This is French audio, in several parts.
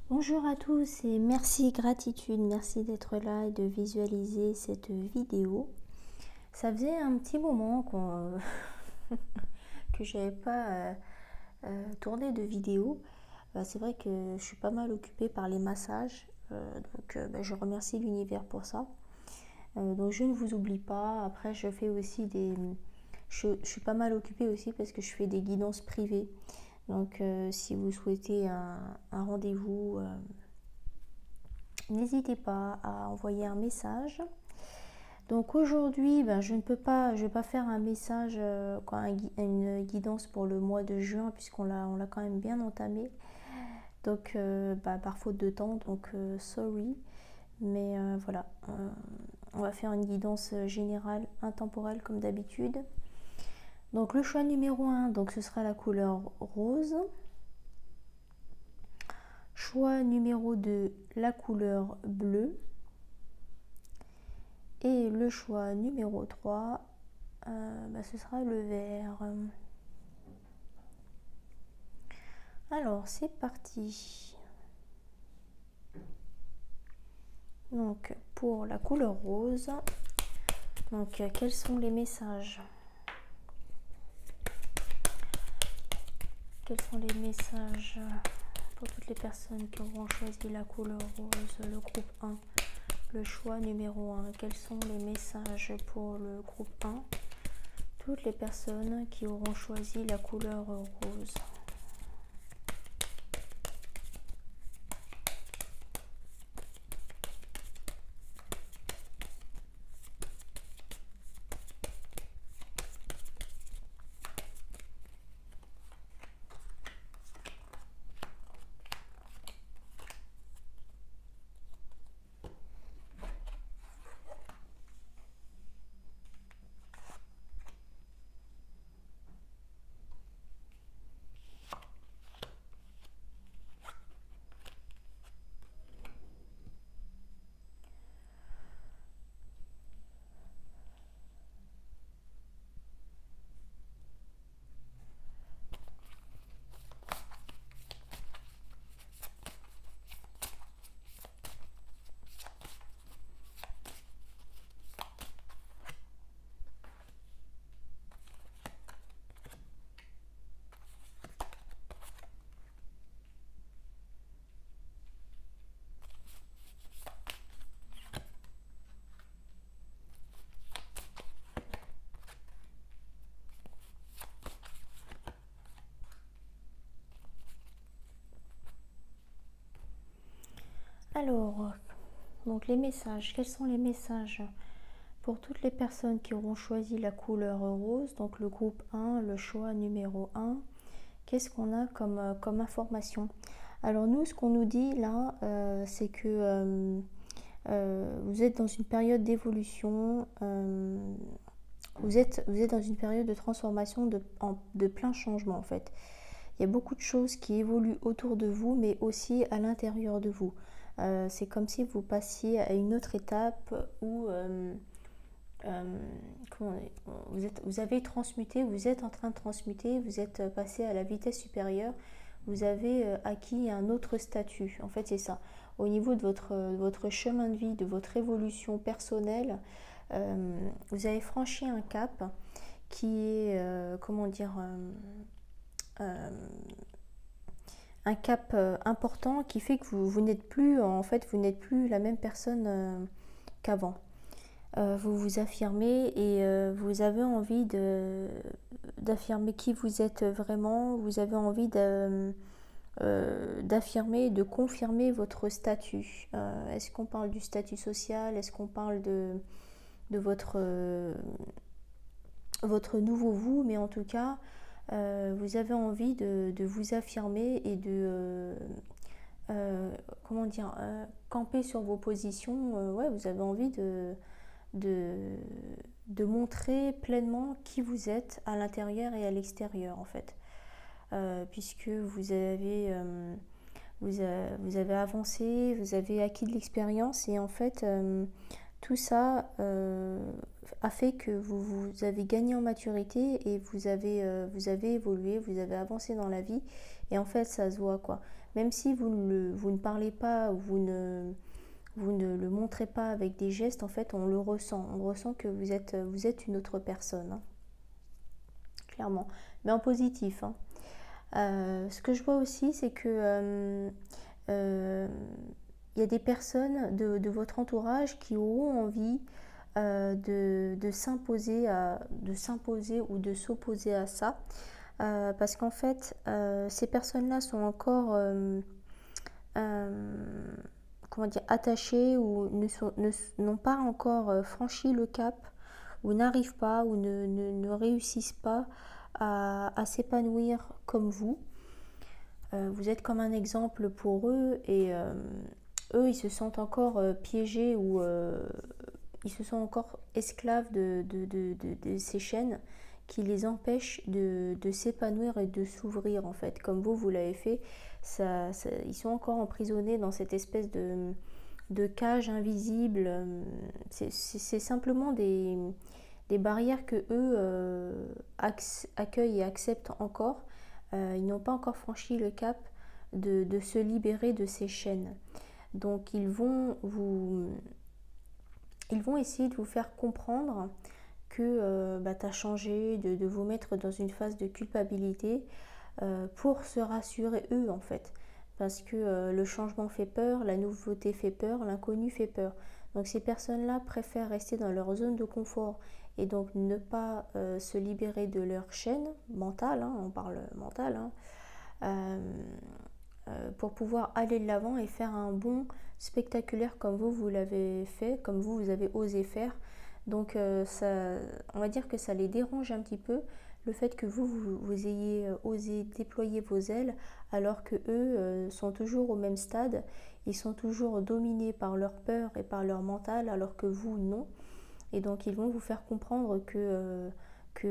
Bonjour à tous et gratitude, merci d'être là et de visualiser cette vidéo. Ça faisait un petit moment que j'avais pas tourné de vidéo. C'est vrai que je suis pas mal occupée par les massages, donc je remercie l'univers pour ça. Donc je ne vous oublie pas. Après, je fais aussi je suis pas mal occupée aussi parce que je fais des guidances privées. Donc si vous souhaitez un rendez-vous, n'hésitez pas à envoyer un message. Donc aujourd'hui, je ne vais pas faire un message, une guidance pour le mois de juin on l'a quand même bien entamé. Donc par faute de temps, donc sorry. Mais voilà, on va faire une guidance générale, intemporelle comme d'habitude. Donc le choix numéro 1, donc ce sera la couleur rose. Choix numéro 2, la couleur bleue. Et le choix numéro 3, ce sera le vert. Alors, c'est parti. Donc, pour la couleur rose, donc quels sont les messages? Quels sont les messages pour toutes les personnes qui auront choisi la couleur rose, le groupe 1? Le choix numéro 1, quels sont les messages pour le groupe 1? Toutes les personnes qui auront choisi la couleur rose. Alors, donc les messages, quels sont les messages pour toutes les personnes qui auront choisi la couleur rose, donc le groupe 1, le choix numéro 1, qu'est-ce qu'on a comme information? Alors nous, ce qu'on nous dit là, c'est que vous êtes dans une période d'évolution, vous êtes dans une période de transformation, de plein changement en fait. Il y a beaucoup de choses qui évoluent autour de vous, mais aussi à l'intérieur de vous. C'est comme si vous passiez à une autre étape où vous avez transmuté, vous êtes en train de transmuter, vous êtes passé à la vitesse supérieure, vous avez acquis un autre statut. En fait, c'est ça. Au niveau de votre chemin de vie, de votre évolution personnelle, vous avez franchi un cap qui est, un cap important qui fait que vous n'êtes plus, en fait, vous n'êtes plus la même personne qu'avant. Vous vous affirmez et vous avez envie d'affirmer qui vous êtes vraiment. Vous avez envie d'affirmer, de confirmer votre statut. Est-ce qu'on parle du statut social? Est-ce qu'on parle de votre nouveau vous? Mais en tout cas, vous avez envie de vous affirmer et de camper sur vos positions. Ouais, vous avez envie de, de montrer pleinement qui vous êtes à l'intérieur et à l'extérieur en fait. Puisque vous avez avancé, vous avez acquis de l'expérience et en fait tout ça a fait que vous avez gagné en maturité et vous avez évolué, vous avez avancé dans la vie et en fait ça se voit quoi. même si vous ne parlez pas, vous ne le montrez pas avec des gestes, en fait, on le ressent. On ressent que vous êtes une autre personne, hein, clairement. Mais en positif, hein. Ce que je vois aussi, c'est que il y a des personnes de votre entourage qui auront envie de s'imposer ou de s'opposer à ça. Parce qu'en fait, ces personnes-là sont encore comment dire, attachées ou n'ont pas encore franchi le cap ou n'arrivent pas ou ne réussissent pas à s'épanouir comme vous. Vous êtes comme un exemple pour eux et eux, ils se sentent encore piégés ou ils se sont encore esclaves de ces chaînes qui les empêchent de s'épanouir et de s'ouvrir en fait. Comme vous l'avez fait, ils sont encore emprisonnés dans cette espèce de cage invisible. C'est simplement des barrières que eux accueillent et acceptent encore. Ils n'ont pas encore franchi le cap de se libérer de ces chaînes. Donc ils vont essayer de vous faire comprendre que tu as changé, de vous mettre dans une phase de culpabilité pour se rassurer eux en fait. Parce que le changement fait peur, la nouveauté fait peur, l'inconnu fait peur. Donc ces personnes-là préfèrent rester dans leur zone de confort et donc ne pas se libérer de leur chaîne mentale, hein, on parle mental, hein, pour pouvoir aller de l'avant et faire un bond spectaculaire comme vous l'avez fait, comme vous avez osé faire. Donc on va dire que ça les dérange un petit peu, le fait que vous ayez osé déployer vos ailes alors que eux sont toujours au même stade, ils sont toujours dominés par leur peur et par leur mental alors que vous non. Et donc ils vont vous faire comprendre que tu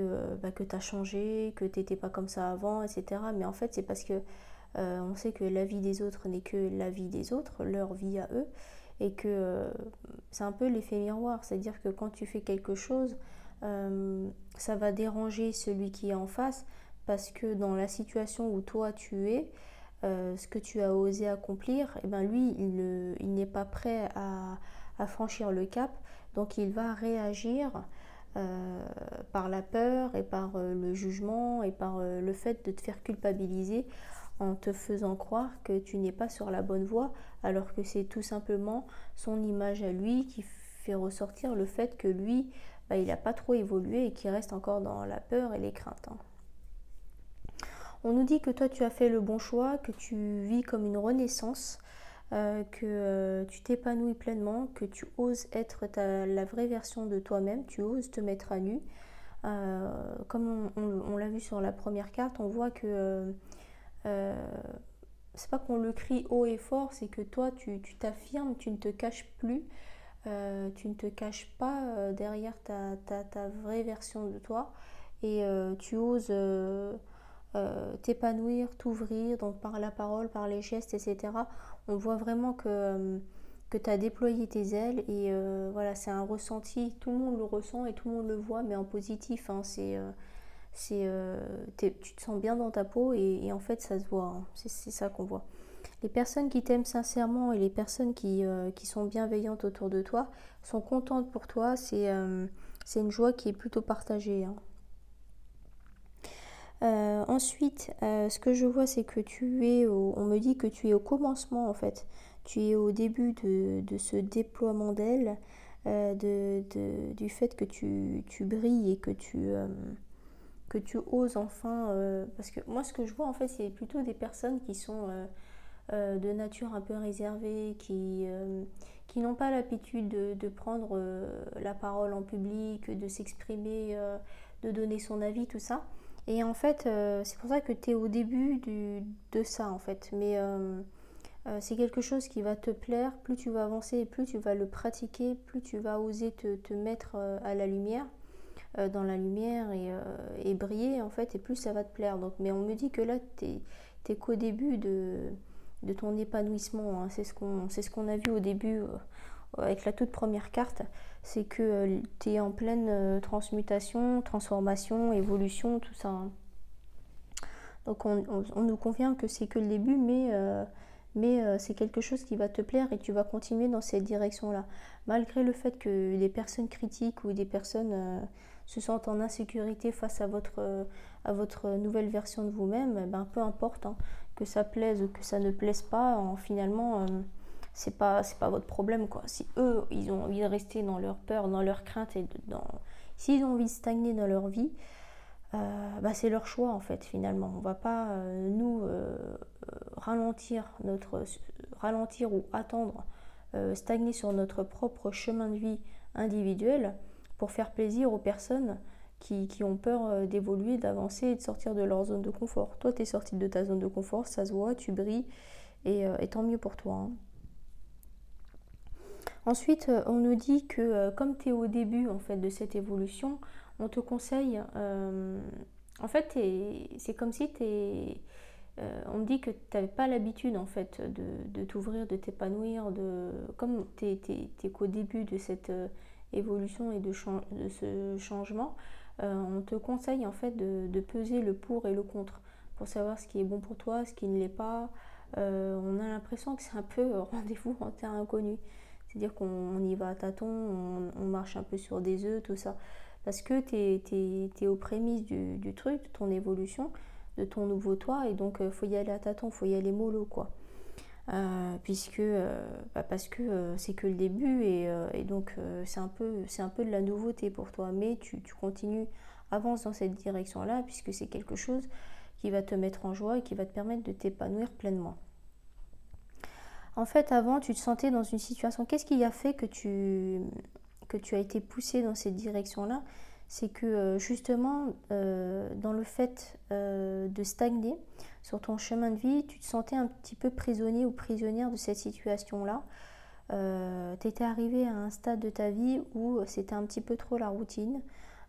as changé, que tu n'étais pas comme ça avant, etc. Mais en fait c'est parce que on sait que la vie des autres n'est que la vie des autres, leur vie à eux, et que c'est un peu l'effet miroir, c'est-à-dire que quand tu fais quelque chose, ça va déranger celui qui est en face, parce que dans la situation où toi tu es, ce que tu as osé accomplir, et ben lui, il n'est pas prêt à franchir le cap, donc il va réagir par la peur et par le jugement et par le fait de te faire culpabiliser en te faisant croire que tu n'es pas sur la bonne voie, alors que c'est tout simplement son image à lui qui fait ressortir le fait que lui, il n'a pas trop évolué et qu'il reste encore dans la peur et les craintes, hein. On nous dit que toi tu as fait le bon choix, que tu vis comme une renaissance, que tu t'épanouis pleinement, que tu oses être la vraie version de toi-même, tu oses te mettre à nu. Comme on l'a vu sur la première carte, on voit que c'est pas qu'on le crie haut et fort, c'est que toi tu t'affirmes, tu ne te caches plus, tu ne te caches pas derrière ta vraie version de toi et tu oses t'épanouir, t'ouvrir, donc par la parole, par les gestes, etc. On voit vraiment que tu as déployé tes ailes et voilà, c'est un ressenti, tout le monde le ressent et tout le monde le voit, mais en positif, hein, tu te sens bien dans ta peau et en fait ça se voit, hein, c'est ça qu'on voit. Les personnes qui t'aiment sincèrement et les personnes qui sont bienveillantes autour de toi sont contentes pour toi, c'est une joie qui est plutôt partagée, hein. Ensuite, ce que je vois, c'est que on me dit que tu es au commencement en fait. Tu es au début de ce déploiement d'ailes, du fait que tu brilles et que tu oses enfin. Parce que moi, ce que je vois en fait, c'est plutôt des personnes qui sont de nature un peu réservée, qui n'ont pas l'habitude de prendre la parole en public, de s'exprimer, de donner son avis, tout ça. Et en fait, c'est pour ça que tu es au début de ça, en fait. Mais c'est quelque chose qui va te plaire. Plus tu vas avancer et plus tu vas le pratiquer, plus tu vas oser te mettre à la lumière, dans la lumière et briller, en fait, et plus ça va te plaire. Donc, mais on me dit que là, tu es qu'au début de ton épanouissement, hein. C'est ce qu'on a vu au début avec la toute première carte, c'est que tu es en pleine transmutation, transformation, évolution, tout ça, hein. Donc on nous confirme que c'est que le début, mais c'est quelque chose qui va te plaire et tu vas continuer dans cette direction-là. Malgré le fait que des personnes critiquent ou des personnes se sentent en insécurité face à votre nouvelle version de vous-même, eh ben, peu importe, hein, que ça plaise ou que ça ne plaise pas, finalement, c'est pas votre problème, quoi. Si eux, ils ont envie de rester dans leur peur, dans leur crainte, s'ils ont envie de stagner dans leur vie, bah, c'est leur choix en fait finalement. On va pas nous ralentir ou attendre, stagner sur notre propre chemin de vie individuel pour faire plaisir aux personnes qui ont peur d'évoluer, d'avancer et de sortir de leur zone de confort. Toi, tu es sorti de ta zone de confort, ça se voit, tu brilles et tant mieux pour toi, hein. Ensuite, on nous dit que comme tu es au début en fait de cette évolution, on te conseille, en fait, c'est comme si on me dit que tu n'avais pas l'habitude en fait de t'ouvrir, de t'épanouir, comme tu n'es qu'au début de cette évolution et de ce changement, on te conseille en fait de peser le pour et le contre pour savoir ce qui est bon pour toi, ce qui ne l'est pas. On a l'impression que c'est un peu rendez-vous en terre inconnue. C'est-à-dire qu'on y va à tâtons, on marche un peu sur des œufs, tout ça. Parce que tu es aux prémices du truc, de ton évolution, de ton nouveau toi, et donc faut y aller à tâtons, faut y aller mollo, quoi. Parce que c'est que le début, et donc c'est un peu de la nouveauté pour toi. Mais tu continues, avance dans cette direction-là, puisque c'est quelque chose qui va te mettre en joie et qui va te permettre de t'épanouir pleinement. En fait, avant, tu te sentais dans une situation. Qu'est-ce qui a fait que tu as été poussé dans cette direction-là? C'est que justement, dans le fait de stagner sur ton chemin de vie, tu te sentais un petit peu prisonnier ou prisonnière de cette situation-là. Tu étais arrivé à un stade de ta vie où c'était un petit peu trop la routine,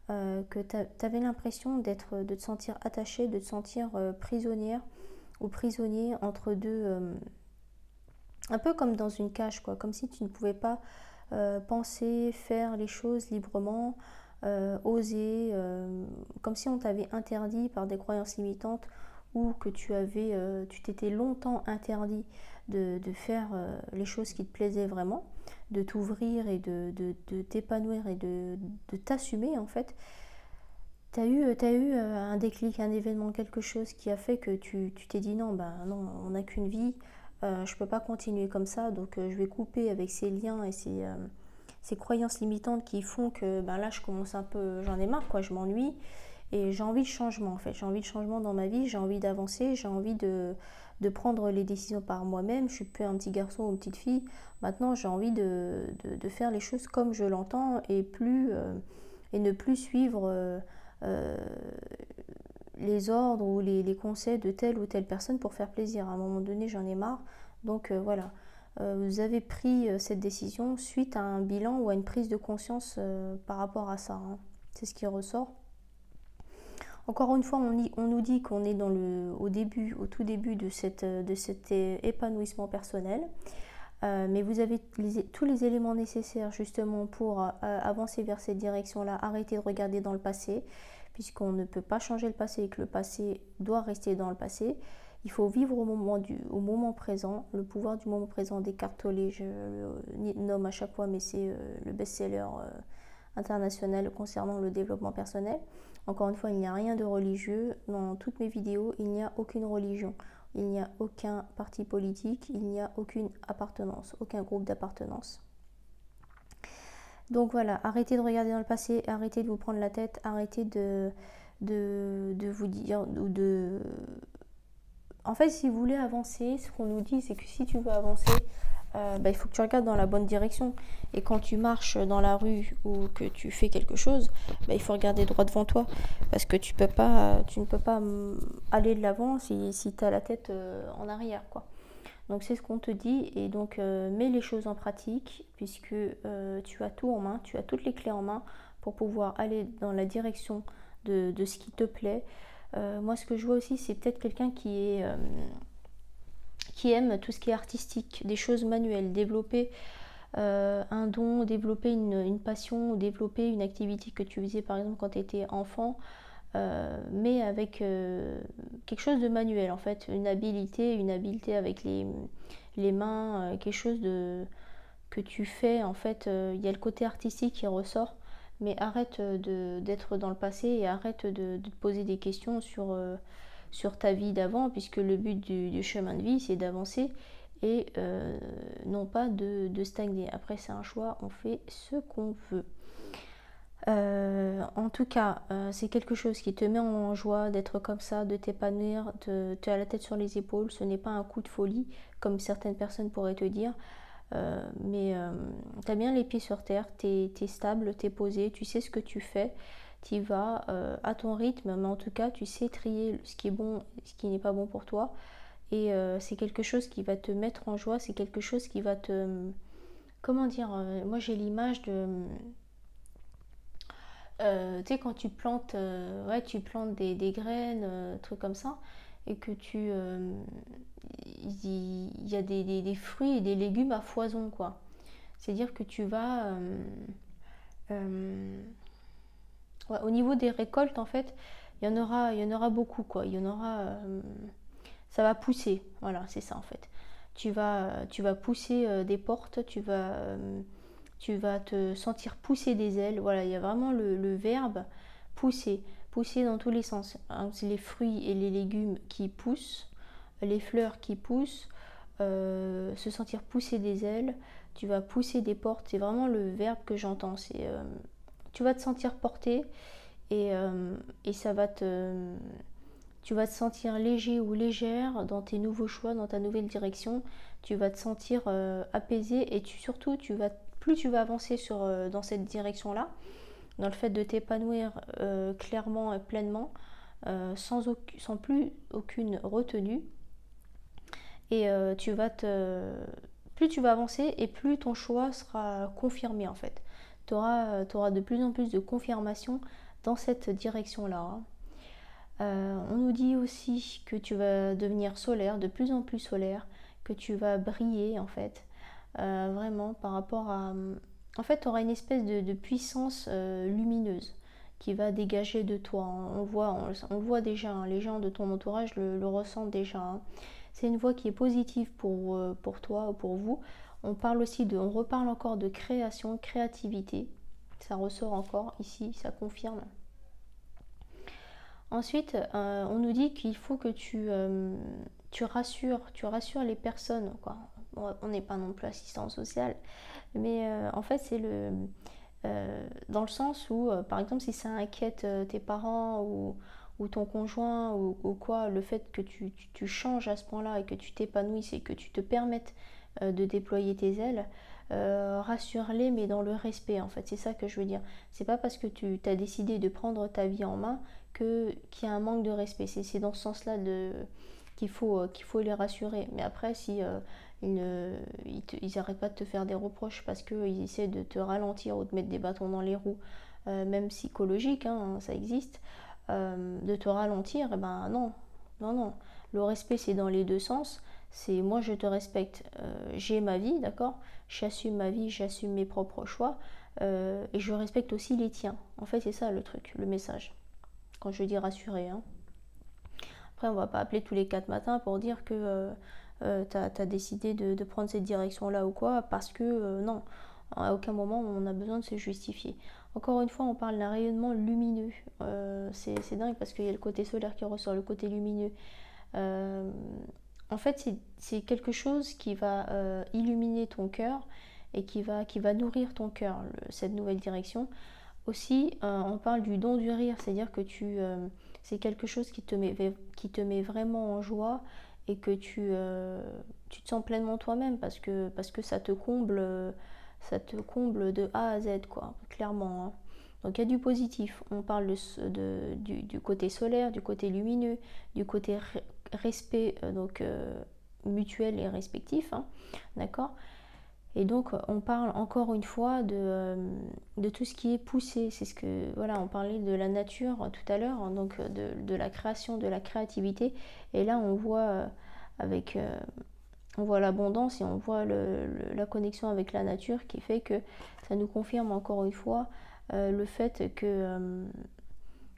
que tu avais l'impression de te sentir attachée, de te sentir prisonnière ou prisonnier entre deux. Un peu comme dans une cage, quoi, comme si tu ne pouvais pas penser, faire les choses librement, oser, comme si on t'avait interdit par des croyances limitantes ou que tu t'étais longtemps interdit de faire les choses qui te plaisaient vraiment, de t'ouvrir et de t'épanouir et de t'assumer en fait. T'as eu un déclic, un événement, quelque chose qui a fait que tu t'es dit non, non, on n'a qu'une vie, je peux pas continuer comme ça, donc je vais couper avec ces liens et ces croyances limitantes qui font que là je commence un peu, j'en ai marre, quoi, je m'ennuie et j'ai envie de changement en fait, j'ai envie de changement dans ma vie, j'ai envie d'avancer, j'ai envie de prendre les décisions par moi-même, je suis plus un petit garçon ou une petite fille, maintenant j'ai envie de faire les choses comme je l'entends et ne plus suivre les ordres ou les conseils de telle ou telle personne pour faire plaisir. À un moment donné, j'en ai marre. Donc voilà, vous avez pris cette décision suite à un bilan ou à une prise de conscience par rapport à ça, hein. C'est ce qui ressort. Encore une fois, on nous dit qu'on est au tout début de cet épanouissement personnel. Mais vous avez tous les éléments nécessaires justement pour avancer vers cette direction-là. Arrêtez de regarder dans le passé, puisqu'on ne peut pas changer le passé et que le passé doit rester dans le passé. Il faut vivre au moment présent. Le pouvoir du moment présent d'Eckhart Tolle, je le nomme à chaque fois, mais c'est le best-seller international concernant le développement personnel. Encore une fois, il n'y a rien de religieux. Dans toutes mes vidéos, il n'y a aucune religion. Il n'y a aucun parti politique, il n'y a aucune appartenance, aucun groupe d'appartenance. Donc voilà, arrêtez de regarder dans le passé, arrêtez de vous prendre la tête, arrêtez de vous dire En fait, si vous voulez avancer, ce qu'on nous dit, c'est que si tu veux avancer, il faut que tu regardes dans la bonne direction. Et quand tu marches dans la rue ou que tu fais quelque chose, il faut regarder droit devant toi. Parce que tu ne peux pas aller de l'avant si tu as la tête en arrière, quoi. Donc c'est ce qu'on te dit. Et donc mets les choses en pratique, puisque tu as tout en main, tu as toutes les clés en main pour pouvoir aller dans la direction de ce qui te plaît. Moi, ce que je vois aussi, c'est peut-être quelqu'un qui aime tout ce qui est artistique, des choses manuelles, développer un don, développer une passion, développer une activité que tu faisais par exemple quand tu étais enfant, mais avec quelque chose de manuel en fait, une habileté avec les mains, quelque chose que tu fais en fait. Il y a le côté artistique qui ressort, mais arrête d'être dans le passé et arrête de te poser des questions sur ta vie d'avant, puisque le but du chemin de vie c'est d'avancer et non pas de stagner. Après c'est un choix, on fait ce qu'on veut. En tout cas, c'est quelque chose qui te met en joie d'être comme ça, de t'épanouir, tu as la tête sur les épaules. Ce n'est pas un coup de folie, comme certaines personnes pourraient te dire, mais tu as bien les pieds sur terre, tu es stable, tu es posé, tu sais ce que tu fais, tu y vas à ton rythme, mais en tout cas, tu sais trier ce qui est bon, ce qui n'est pas bon pour toi. Et c'est quelque chose qui va te mettre en joie, c'est quelque chose qui va te... Comment dire, moi j'ai l'image de... Tu sais, quand tu plantes, ouais, tu plantes des graines, trucs comme ça, et que il y a des fruits et des légumes à foison, quoi. C'est-à-dire que tu vas, euh, ouais, au niveau des récoltes, en fait, il y en aura beaucoup, quoi. Il y en aura, ça va pousser, voilà, c'est ça, en fait. Tu vas pousser des portes, tu vas te sentir pousser des ailes. Voilà, il y a vraiment le verbe pousser, pousser dans tous les sens. Hein, c'est les fruits et les légumes qui poussent, les fleurs qui poussent, se sentir pousser des ailes. Tu vas pousser des portes. C'est vraiment le verbe que j'entends. C'est, tu vas te sentir porté et ça va tu vas te sentir léger ou légère dans tes nouveaux choix, dans ta nouvelle direction. Tu vas te sentir apaisé et surtout, plus tu vas avancer dans cette direction-là, dans le fait de t'épanouir clairement et pleinement, sans plus aucune retenue. Et plus tu vas avancer et plus ton choix sera confirmé en fait. Tu auras de plus en plus de confirmation dans cette direction-là. Hein. On nous dit aussi que tu vas devenir solaire, de plus en plus solaire, que tu vas briller en fait, vraiment par rapport à... En fait, tu auras une espèce de puissance lumineuse qui va dégager de toi. On le voit déjà, hein, les gens de ton entourage le ressentent déjà. Hein. C'est une voix qui est positive pour toi ou pour vous. On reparle encore de création, créativité. Ça ressort encore ici, ça confirme. Ensuite, on nous dit qu'il faut que tu rassures les personnes, quoi. Bon, on n'est pas non plus assistant social, mais en fait, c'est dans le sens où, par exemple, si ça inquiète tes parents ou ton conjoint ou quoi, le fait que tu changes à ce point-là et que tu t'épanouisses et que tu te permettes de déployer tes ailes, rassure-les, mais dans le respect, en fait. C'est ça que je veux dire. C'est pas parce que tu as décidé de prendre ta vie en main qu'il y a un manque de respect. C'est dans ce sens-là qu'il faut les rassurer. Mais après, si ils n'arrêtent pas de te faire des reproches parce qu'ils essaient de te ralentir ou de mettre des bâtons dans les roues, même psychologiques, hein, ça existe, de te ralentir, eh ben non, non, non. Le respect, c'est dans les deux sens. C'est moi, je te respecte, j'ai ma vie, d'accord? J'assume ma vie, j'assume mes propres choix et je respecte aussi les tiens. En fait, c'est ça le truc, le message. Quand je dis rassurer. Hein. Après, on va pas appeler tous les 4 matins pour dire que tu as décidé de prendre cette direction-là ou quoi, parce que non, à aucun moment on a besoin de se justifier. Encore une fois, on parle d'un rayonnement lumineux. C'est dingue parce qu'il y a le côté solaire qui ressort, le côté lumineux. En fait, c'est quelque chose qui va illuminer ton cœur et qui va nourrir ton cœur, cette nouvelle direction. Aussi, on parle du don du rire, c'est-à-dire que c'est quelque chose qui te met vraiment en joie et que tu te sens pleinement toi-même parce que ça te comble de A à Z, quoi, clairement. Hein. Donc il y a du positif. On parle du côté solaire, du côté lumineux, du côté respect mutuel et respectif, hein, d'accord. Et donc on parle encore une fois de tout ce qui est poussé. C'est ce que voilà, on parlait de la nature tout à l'heure, hein, donc de la création, de la créativité. Et là on voit on voit l'abondance et on voit la connexion avec la nature qui fait que ça nous confirme encore une fois le fait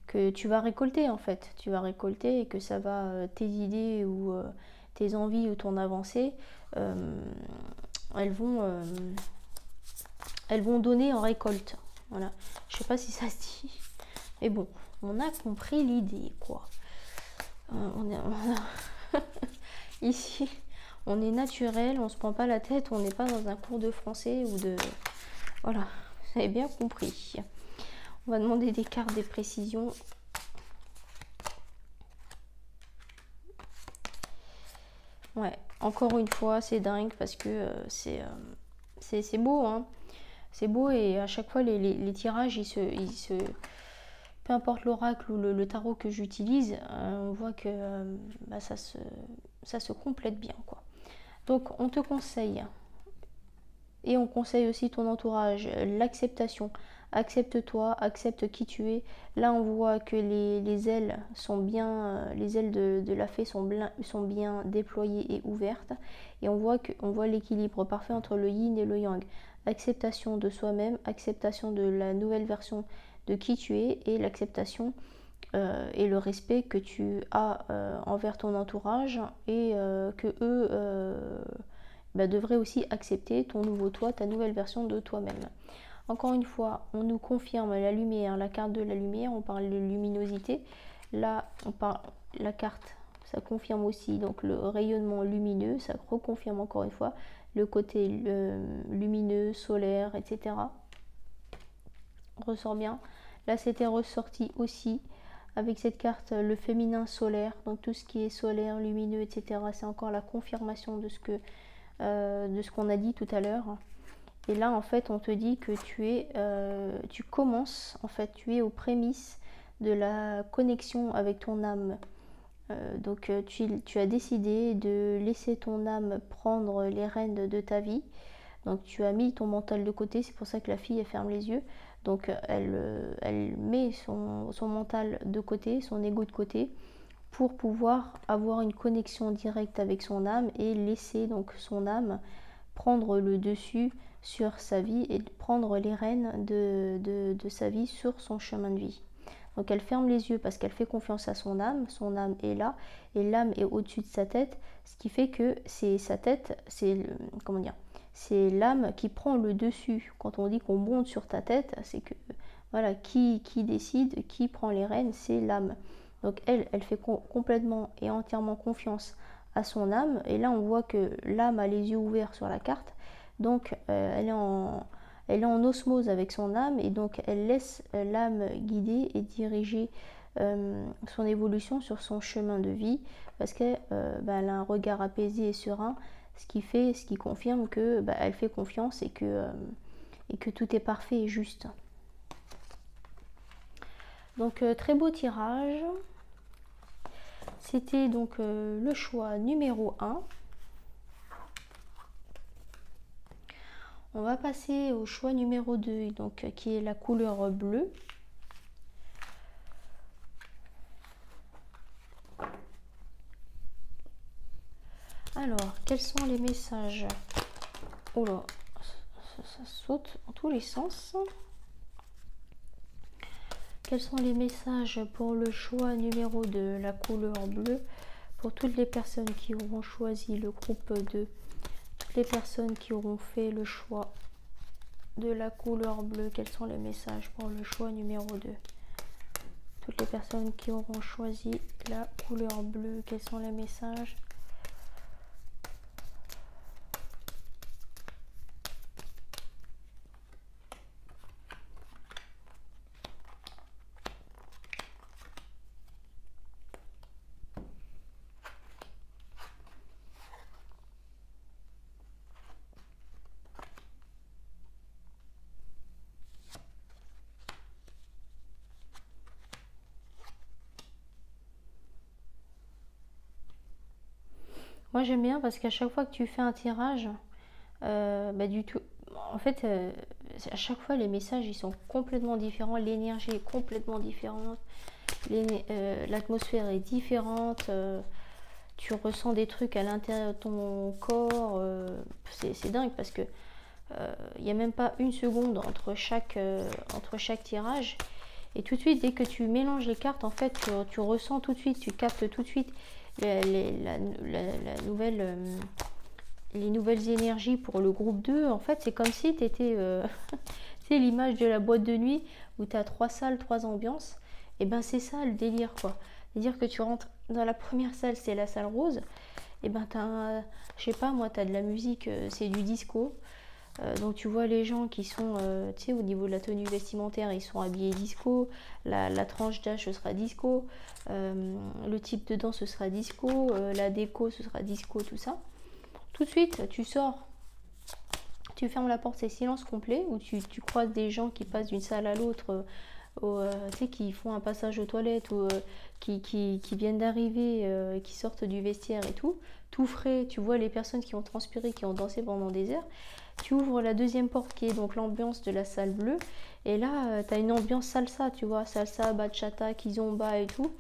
que tu vas récolter en fait. Tu vas récolter et que ça va, tes idées ou tes envies ou ton avancée, elles vont donner en récolte. Voilà. Je sais pas si ça se dit. Mais bon, on a compris l'idée, quoi. Ici, on est naturel, on se prend pas la tête, on n'est pas dans un cours de français ou de... Voilà, vous avez bien compris. On va demander des cartes, des précisions. Ouais, encore une fois, c'est dingue parce que c'est beau, hein. C'est beau et à chaque fois, les tirages, peu importe l'oracle ou le tarot que j'utilise, on voit que bah, ça se complète bien, quoi. Donc, on te conseille, et on conseille aussi ton entourage, l'acceptation. Accepte-toi, accepte qui tu es. Là, on voit que les ailes sont bien, les ailes de la fée sont bien déployées et ouvertes. Et on voit l'équilibre parfait entre le yin et le yang. Acceptation de soi-même, acceptation de la nouvelle version de qui tu es et l'acceptation et le respect que tu as envers ton entourage et que eux devraient aussi accepter ton nouveau toi, ta nouvelle version de toi-même. Encore une fois, on nous confirme la lumière, la carte de la lumière, on parle de luminosité. Là, on parle la carte, ça confirme aussi donc le rayonnement lumineux, ça reconfirme encore une fois le côté lumineux, solaire, etc. On ressort bien. Là, c'était ressorti aussi avec cette carte le féminin solaire, donc tout ce qui est solaire, lumineux, etc. C'est encore la confirmation de ce qu'on a dit tout à l'heure. Et là, en fait, on te dit que tu commences, en fait, tu es aux prémices de la connexion avec ton âme. Donc, tu as décidé de laisser ton âme prendre les rênes de ta vie. Donc, tu as mis ton mental de côté, c'est pour ça que la fille, elle ferme les yeux. Donc, elle met son mental de côté, son ego de côté, pour pouvoir avoir une connexion directe avec son âme et laisser donc son âme prendre le dessus sur sa vie et prendre les rênes de sa vie sur son chemin de vie. Donc elle ferme les yeux parce qu'elle fait confiance à son âme est là et l'âme est au-dessus de sa tête, ce qui fait que c'est sa tête, c'est l'âme qui prend le dessus. Quand on dit qu'on monte sur ta tête, c'est que voilà, qui décide, qui prend les rênes, c'est l'âme. Donc elle fait complètement et entièrement confiance à son âme et là on voit que l'âme a les yeux ouverts sur la carte, donc elle est en osmose avec son âme et donc elle laisse l'âme guider et diriger son évolution sur son chemin de vie parce qu'elle a un regard apaisé et serein, ce qui confirme que elle fait confiance et que tout est parfait et juste. Donc très beau tirage. C'était donc le choix numéro 1. On va passer au choix numéro 2, donc, qui est la couleur bleue. Alors, quels sont les messages? Oh là, ça saute en tous les sens. Quels sont les messages pour le choix numéro 2, la couleur bleue, pour toutes les personnes qui auront choisi le groupe 2, toutes les personnes qui auront fait le choix de la couleur bleue, quels sont les messages pour le choix numéro 2? Toutes les personnes qui auront choisi la couleur bleue, quels sont les messages? Moi j'aime bien parce qu'à chaque fois que tu fais un tirage, en fait, à chaque fois les messages ils sont complètement différents, l'énergie est complètement différente, l'atmosphère est différente, tu ressens des trucs à l'intérieur de ton corps, c'est dingue parce que il n'y a même pas une seconde entre chaque tirage Et tout de suite, dès que tu mélanges les cartes, en fait, tu ressens tout de suite, tu captes tout de suite la nouvelle, les nouvelles énergies pour le groupe 2. En fait, c'est comme si tu étais... c'est l'image de la boîte de nuit où tu as 3 salles, 3 ambiances. Et ben c'est ça le délire, quoi. C'est-à-dire que tu rentres dans la première salle, c'est la salle rose. Et ben t'as, je sais pas moi, t'as de la musique, c'est du disco. Donc tu vois les gens qui sont, tu sais, au niveau de la tenue vestimentaire, ils sont habillés disco. La tranche d'âge, ce sera disco. Le type de danse, ce sera disco. La déco, ce sera disco, tout ça. Tout de suite, tu sors. Tu fermes la porte, c'est silence complet, où tu croises des gens qui passent d'une salle à l'autre, tu sais, qui font un passage aux toilettes, ou qui viennent d'arriver, qui sortent du vestiaire et tout frais. Tu vois les personnes qui ont transpiré, qui ont dansé pendant des heures. Tu ouvres la deuxième porte qui est donc l'ambiance de la salle bleue, et là, tu as une ambiance salsa, tu vois, salsa, bachata, kizomba et tout.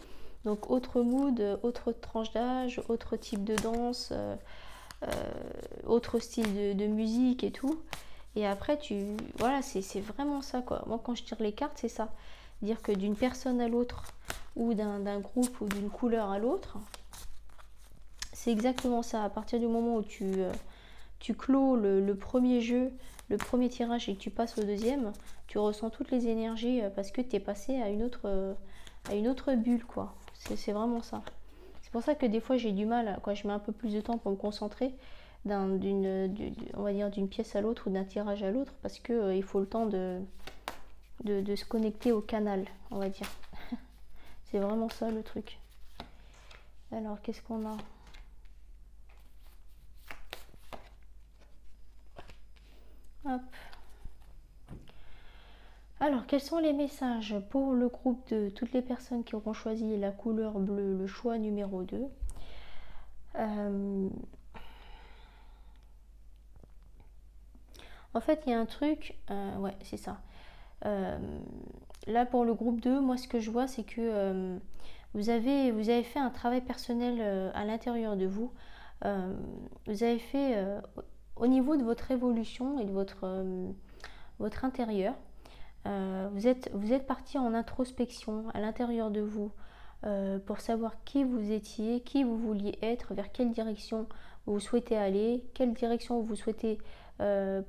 Donc autre mood, autre tranche d'âge, autre type de danse. Autre style de musique et tout. Et après, voilà, c'est vraiment ça, quoi. Moi, quand je tire les cartes, c'est ça. Dire que d'une personne à l'autre, ou d'un groupe, ou d'une couleur à l'autre, c'est exactement ça. À partir du moment où tu clôt le premier jeu, le premier tirage, et que tu passes au deuxième, tu ressens toutes les énergies parce que tu es passé à une autre bulle, quoi. C'est vraiment ça. C'est pour ça que des fois j'ai du mal, quand je mets un peu plus de temps pour me concentrer on va dire d'une pièce à l'autre ou d'un tirage à l'autre, parce que il faut le temps de se connecter au canal, on va dire. C'est vraiment ça le truc. Alors qu'est-ce qu'on a? Hop. Alors, quels sont les messages pour le groupe de toutes les personnes qui auront choisi la couleur bleue, le choix numéro 2? En fait, il y a un truc, ouais, c'est ça. Là, pour le groupe 2, moi, ce que je vois, c'est que vous avez fait un travail personnel à l'intérieur de vous. Vous avez fait, au niveau de votre évolution et de votre intérieur, vous êtes parti en introspection à l'intérieur de vous pour savoir qui vous étiez, qui vous vouliez être, vers quelle direction vous souhaitez aller, quelle direction vous souhaitez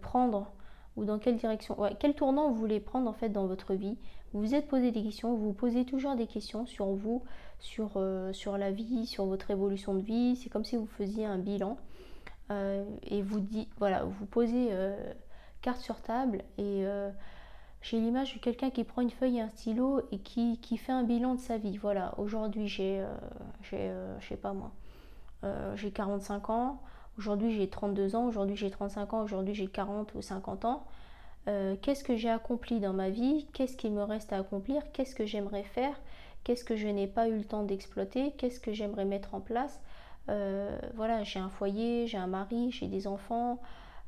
prendre, ou dans quelle direction, ouais, quel tournant vous voulez prendre en fait dans votre vie. Vous vous êtes posé des questions, vous vous posez toujours des questions sur vous, sur la vie, sur votre évolution de vie. C'est comme si vous faisiez un bilan et voilà, vous posez carte sur table et j'ai l'image de quelqu'un qui prend une feuille et un stylo et qui fait un bilan de sa vie. Voilà, aujourd'hui je sais pas moi, j'ai 45 ans, aujourd'hui j'ai 32 ans, aujourd'hui j'ai 35 ans, aujourd'hui j'ai 40 ou 50 ans. Qu'est-ce que j'ai accompli dans ma vie? Qu'est-ce qu'il me reste à accomplir? Qu'est-ce que j'aimerais faire? Qu'est-ce que je n'ai pas eu le temps d'exploiter? Qu'est-ce que j'aimerais mettre en place? Voilà, j'ai un foyer, j'ai un mari, j'ai des enfants.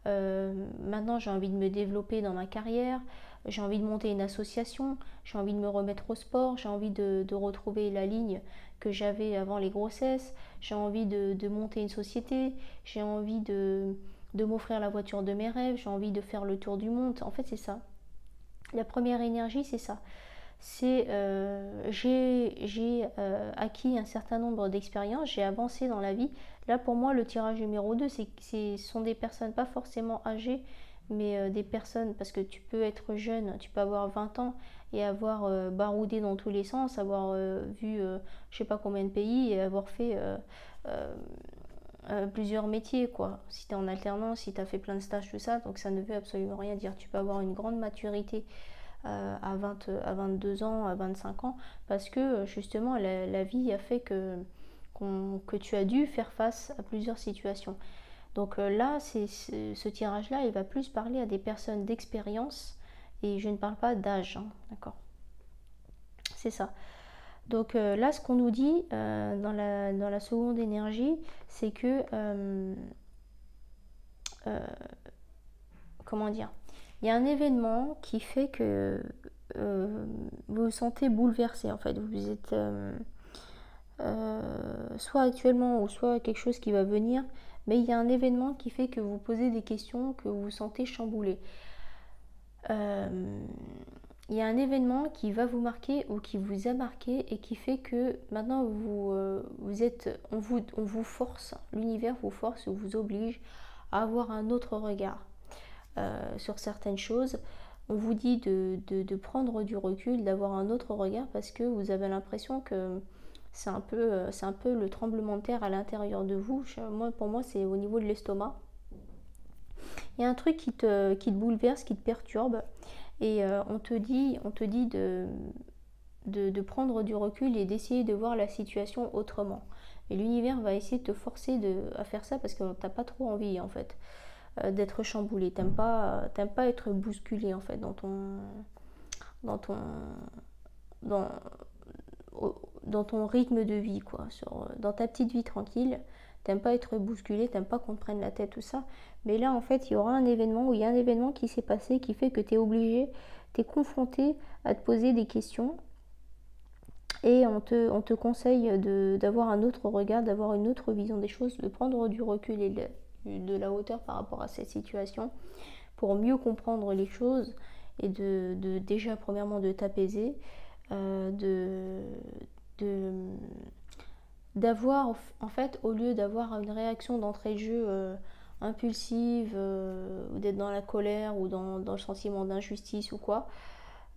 Maintenant, j'ai envie de me développer dans ma carrière. J'ai envie de monter une association. J'ai envie de me remettre au sport. J'ai envie de retrouver la ligne que j'avais avant les grossesses. J'ai envie de monter une société. J'ai envie de m'offrir la voiture de mes rêves. J'ai envie de faire le tour du monde. En fait, c'est ça. La première énergie, c'est ça. C'est j'ai acquis un certain nombre d'expériences, j'ai avancé dans la vie. Là, pour moi, le tirage numéro 2, ce sont des personnes pas forcément âgées, mais des personnes, parce que tu peux être jeune, tu peux avoir 20 ans et avoir baroudé dans tous les sens, avoir vu je sais pas combien de pays et avoir fait plusieurs métiers, quoi. Si tu es en alternance, si tu as fait plein de stages, tout ça, donc ça ne veut absolument rien dire. Tu peux avoir une grande maturité à 22 ans, à 25 ans, parce que justement la vie a fait que tu as dû faire face à plusieurs situations. Donc là, ce tirage-là, il va plus parler à des personnes d'expérience, et je ne parle pas d'âge, hein, d'accord? C'est ça. Donc là, ce qu'on nous dit dans la seconde énergie, c'est que comment dire, il y a un événement qui fait que vous vous sentez bouleversé, en fait. Vous êtes soit actuellement ou soit quelque chose qui va venir, mais il y a un événement qui fait que vous posez des questions, que vous vous sentez chamboulé. il y a un événement qui va vous marquer ou qui vous a marqué et qui fait que maintenant on vous force, l'univers vous force ou vous oblige à avoir un autre regard sur certaines choses. On vous dit de prendre du recul, d'avoir un autre regard parce que vous avez l'impression que c'est un peu le tremblement de terre à l'intérieur de vous. Pour moi, c'est au niveau de l'estomac. Il y a un truc qui te bouleverse, qui te perturbe et on te dit de prendre du recul et d'essayer de voir la situation autrement. Et l'univers va essayer de te forcer à faire ça parce que t'as pas trop envie en fait d'être chamboulé. T'aimes pas être bousculé en fait dans ton, dans, dans ton rythme de vie quoi. Dans ta petite vie tranquille. T'aimes pas être bousculé, t'aimes pas qu'on te prenne la tête, tout ça. Mais là, en fait, il y aura un événement, où il y a un événement qui s'est passé qui fait que tu es obligé, tu es confronté à te poser des questions. Et on te conseille d'avoir un autre regard, d'avoir une autre vision des choses, de prendre du recul et de la hauteur par rapport à cette situation pour mieux comprendre les choses et déjà, premièrement, de t'apaiser, d'avoir en fait au lieu d'avoir une réaction d'entrée de jeu impulsive ou d'être dans la colère ou dans le sentiment d'injustice ou quoi,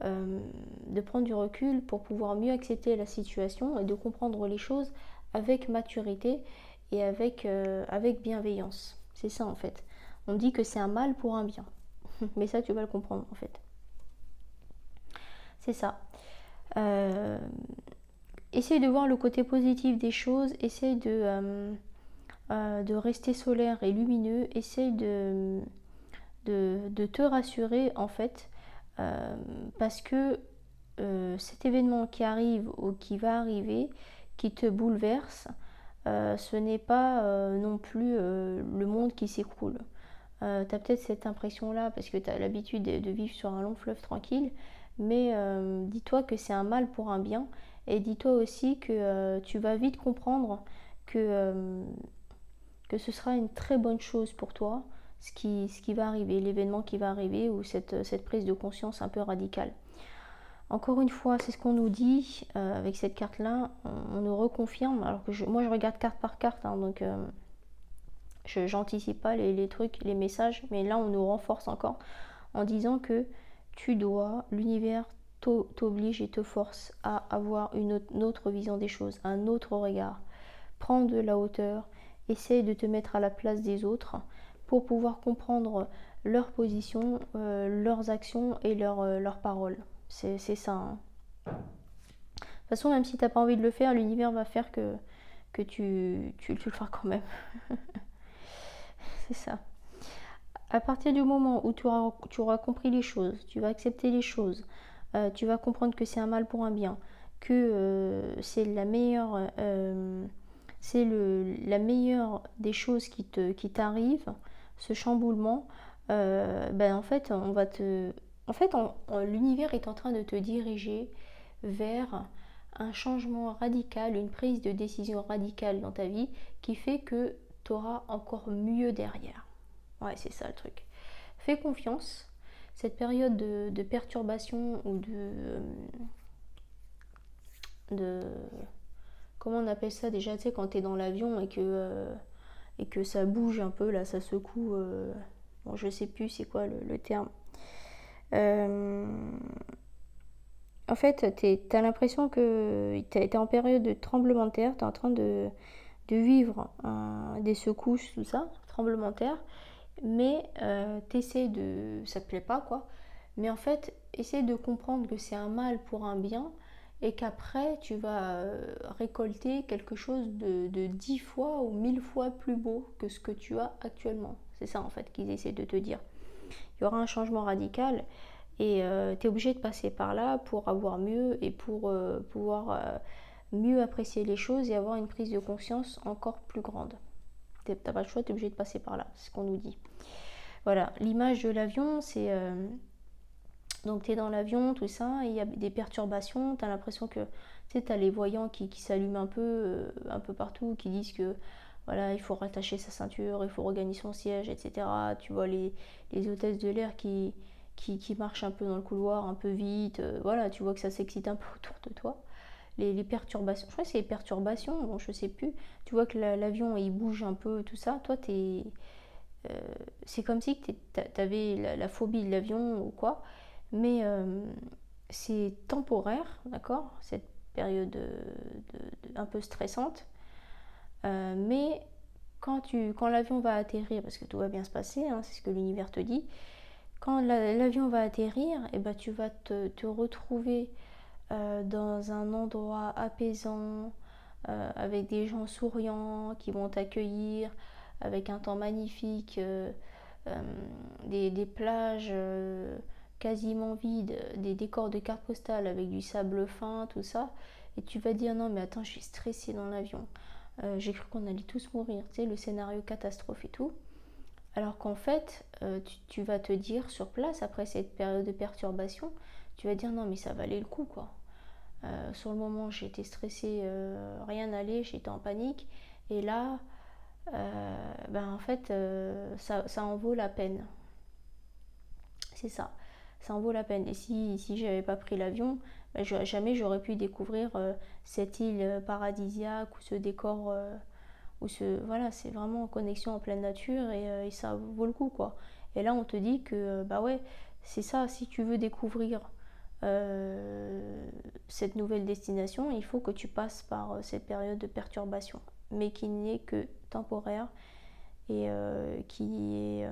de prendre du recul pour pouvoir mieux accepter la situation et de comprendre les choses avec maturité et avec bienveillance. C'est ça en fait. On dit que c'est un mal pour un bien. Mais ça tu vas le comprendre en fait. C'est ça. Essaye de voir le côté positif des choses, essaye de rester solaire et lumineux, essaye de te rassurer en fait, parce que cet événement qui arrive ou qui va arriver, qui te bouleverse, ce n'est pas non plus le monde qui s'écroule. Tu as peut-être cette impression-là parce que tu as l'habitude de vivre sur un long fleuve tranquille, mais dis-toi que c'est un mal pour un bien et dis-toi aussi que tu vas vite comprendre que ce sera une très bonne chose pour toi, ce qui va arriver, l'événement qui va arriver ou cette prise de conscience un peu radicale. Encore une fois, c'est ce qu'on nous dit avec cette carte-là, on nous reconfirme, alors que moi je regarde carte par carte, hein, donc j'anticipe pas les trucs, les messages, mais là on nous renforce encore en disant que l'univers t'oblige et te force à avoir une autre vision des choses, un autre regard. Prends de la hauteur, essaye de te mettre à la place des autres pour pouvoir comprendre leur position, leurs actions et leurs paroles. C'est ça. Hein. De toute façon, même si tu n'as pas envie de le faire, l'univers va faire que tu le feras quand même. C'est ça. À partir du moment où tu auras compris les choses, tu vas accepter les choses, tu vas comprendre que c'est un mal pour un bien, que c'est la meilleure la meilleure des choses qui t'arrivent, ce chamboulement, en fait, l'univers est en train de te diriger vers un changement radical, une prise de décision radicale dans ta vie qui fait que tu auras encore mieux derrière. Ouais, c'est ça le truc. Fais confiance. Cette période de perturbation ou de comment on appelle ça déjà, tu sais, quand tu es dans l'avion et que ça bouge un peu, là, ça secoue. Bon, je sais plus c'est quoi le terme. En fait, t'as l'impression que t'es en période de tremblement de terre, t'es en train de vivre des secousses, tout ça, tremblement de terre, mais t'essaies ça te plaît pas, quoi. Mais en fait, essaie de comprendre que c'est un mal pour un bien et qu'après, tu vas récolter quelque chose de 10 fois ou 1000 fois plus beau que ce que tu as actuellement. C'est ça, en fait, qu'ils essaient de te dire. Il y aura un changement radical et tu es obligé de passer par là pour avoir mieux et pour pouvoir mieux apprécier les choses et avoir une prise de conscience encore plus grande. T'as pas le choix, tu es obligé de passer par là, c'est ce qu'on nous dit. Voilà, l'image de l'avion, c'est... donc tu es dans l'avion, tout ça, il y a des perturbations, tu as l'impression que tu sais, tu as les voyants qui s'allument un peu partout, qui disent que voilà, il faut rattacher sa ceinture, il faut regagner son siège, etc. Tu vois les hôtesses de l'air qui qui marche un peu dans le couloir, un peu vite, voilà, tu vois que ça s'excite un peu autour de toi. Les perturbations, je crois que c'est les perturbations, bon, je sais plus. Tu vois que l'avion il bouge un peu, tout ça. Toi, euh, c'est comme si tu avais la phobie de l'avion ou quoi, mais c'est temporaire, d'accord, cette période un peu stressante. Mais quand l'avion va atterrir, parce que tout va bien se passer, hein, c'est ce que l'univers te dit, quand l'avion va atterrir, et ben, tu vas te retrouver dans un endroit apaisant, avec des gens souriants qui vont t'accueillir, avec un temps magnifique, euh, des plages quasiment vides, des décors de cartes postales avec du sable fin, tout ça. Et tu vas dire non mais attends, je suis stressée dans l'avion. J'ai cru qu'on allait tous mourir, tu sais, le scénario catastrophe et tout. Alors qu'en fait, tu vas te dire sur place, après cette période de perturbation, tu vas dire non mais ça valait le coup quoi. Sur le moment, j'étais stressée, rien n'allait, j'étais en panique. Et là, ben en fait, ça en vaut la peine. C'est ça, ça en vaut la peine. Et si j'avais pas pris l'avion, ben, jamais j'aurais pu découvrir cette île paradisiaque ou ce décor, voilà, c'est vraiment en connexion en pleine nature et ça vaut le coup quoi. Et là, on te dit que bah ouais, c'est ça. Si tu veux découvrir cette nouvelle destination, il faut que tu passes par cette période de perturbation, mais qui n'est que temporaire et qui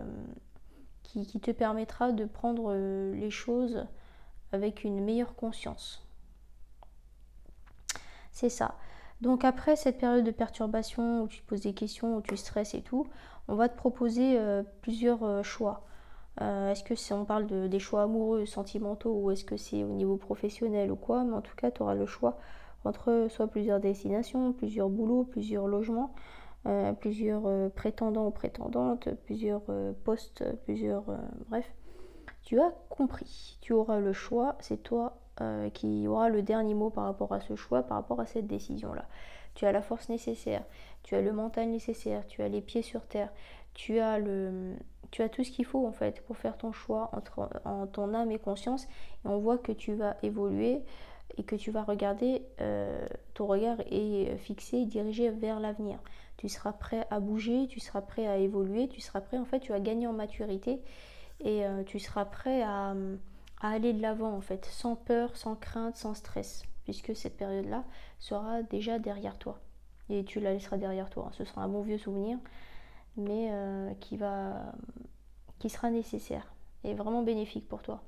te permettra de prendre les choses avec une meilleure conscience. C'est ça. Donc après cette période de perturbation où tu te poses des questions, où tu stresses et tout, on va te proposer plusieurs choix. Est-ce que on parle des choix amoureux, sentimentaux, ou est-ce que c'est au niveau professionnel ou quoi, mais en tout cas tu auras le choix entre soit plusieurs destinations, plusieurs boulots, plusieurs logements, plusieurs prétendants ou prétendantes, plusieurs postes, bref. Tu as compris, tu auras le choix, c'est toi qui auras le dernier mot par rapport à ce choix, par rapport à cette décision-là. Tu as la force nécessaire, tu as le mental nécessaire, tu as les pieds sur terre, tu as tout ce qu'il faut en fait pour faire ton choix en ton âme et conscience. Et on voit que tu vas évoluer et que tu vas regarder, ton regard est fixé, dirigé vers l'avenir. Tu seras prêt à bouger, tu seras prêt à évoluer, tu seras prêt, en fait, tu vas gagner en maturité et tu seras prêt à aller de l'avant en fait, sans peur, sans crainte, sans stress, puisque cette période-là sera déjà derrière toi. Et tu la laisseras derrière toi. Ce sera un bon vieux souvenir, mais qui sera nécessaire et vraiment bénéfique pour toi.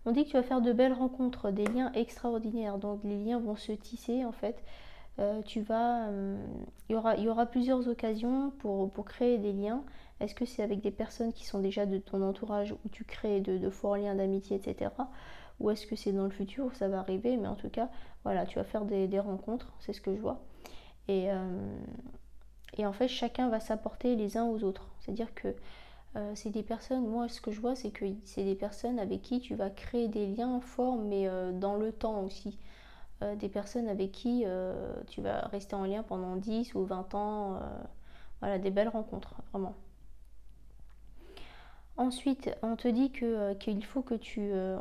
On dit que tu vas faire de belles rencontres, des liens extraordinaires. Donc les liens vont se tisser en fait. Il y aura plusieurs occasions pour créer des liens. Est-ce que c'est avec des personnes qui sont déjà de ton entourage où tu crées de forts liens d'amitié, etc. Ou est-ce que c'est dans le futur où ça va arriver? Mais en tout cas, voilà, tu vas faire des rencontres, c'est ce que je vois. Et, en fait, chacun va s'apporter les uns aux autres. C'est-à-dire que c'est des personnes, moi ce que je vois, c'est que c'est des personnes avec qui tu vas créer des liens forts, mais dans le temps aussi. Des personnes avec qui tu vas rester en lien pendant 10 ou 20 ans. Voilà, des belles rencontres, vraiment. Ensuite, on te dit qu'il faut que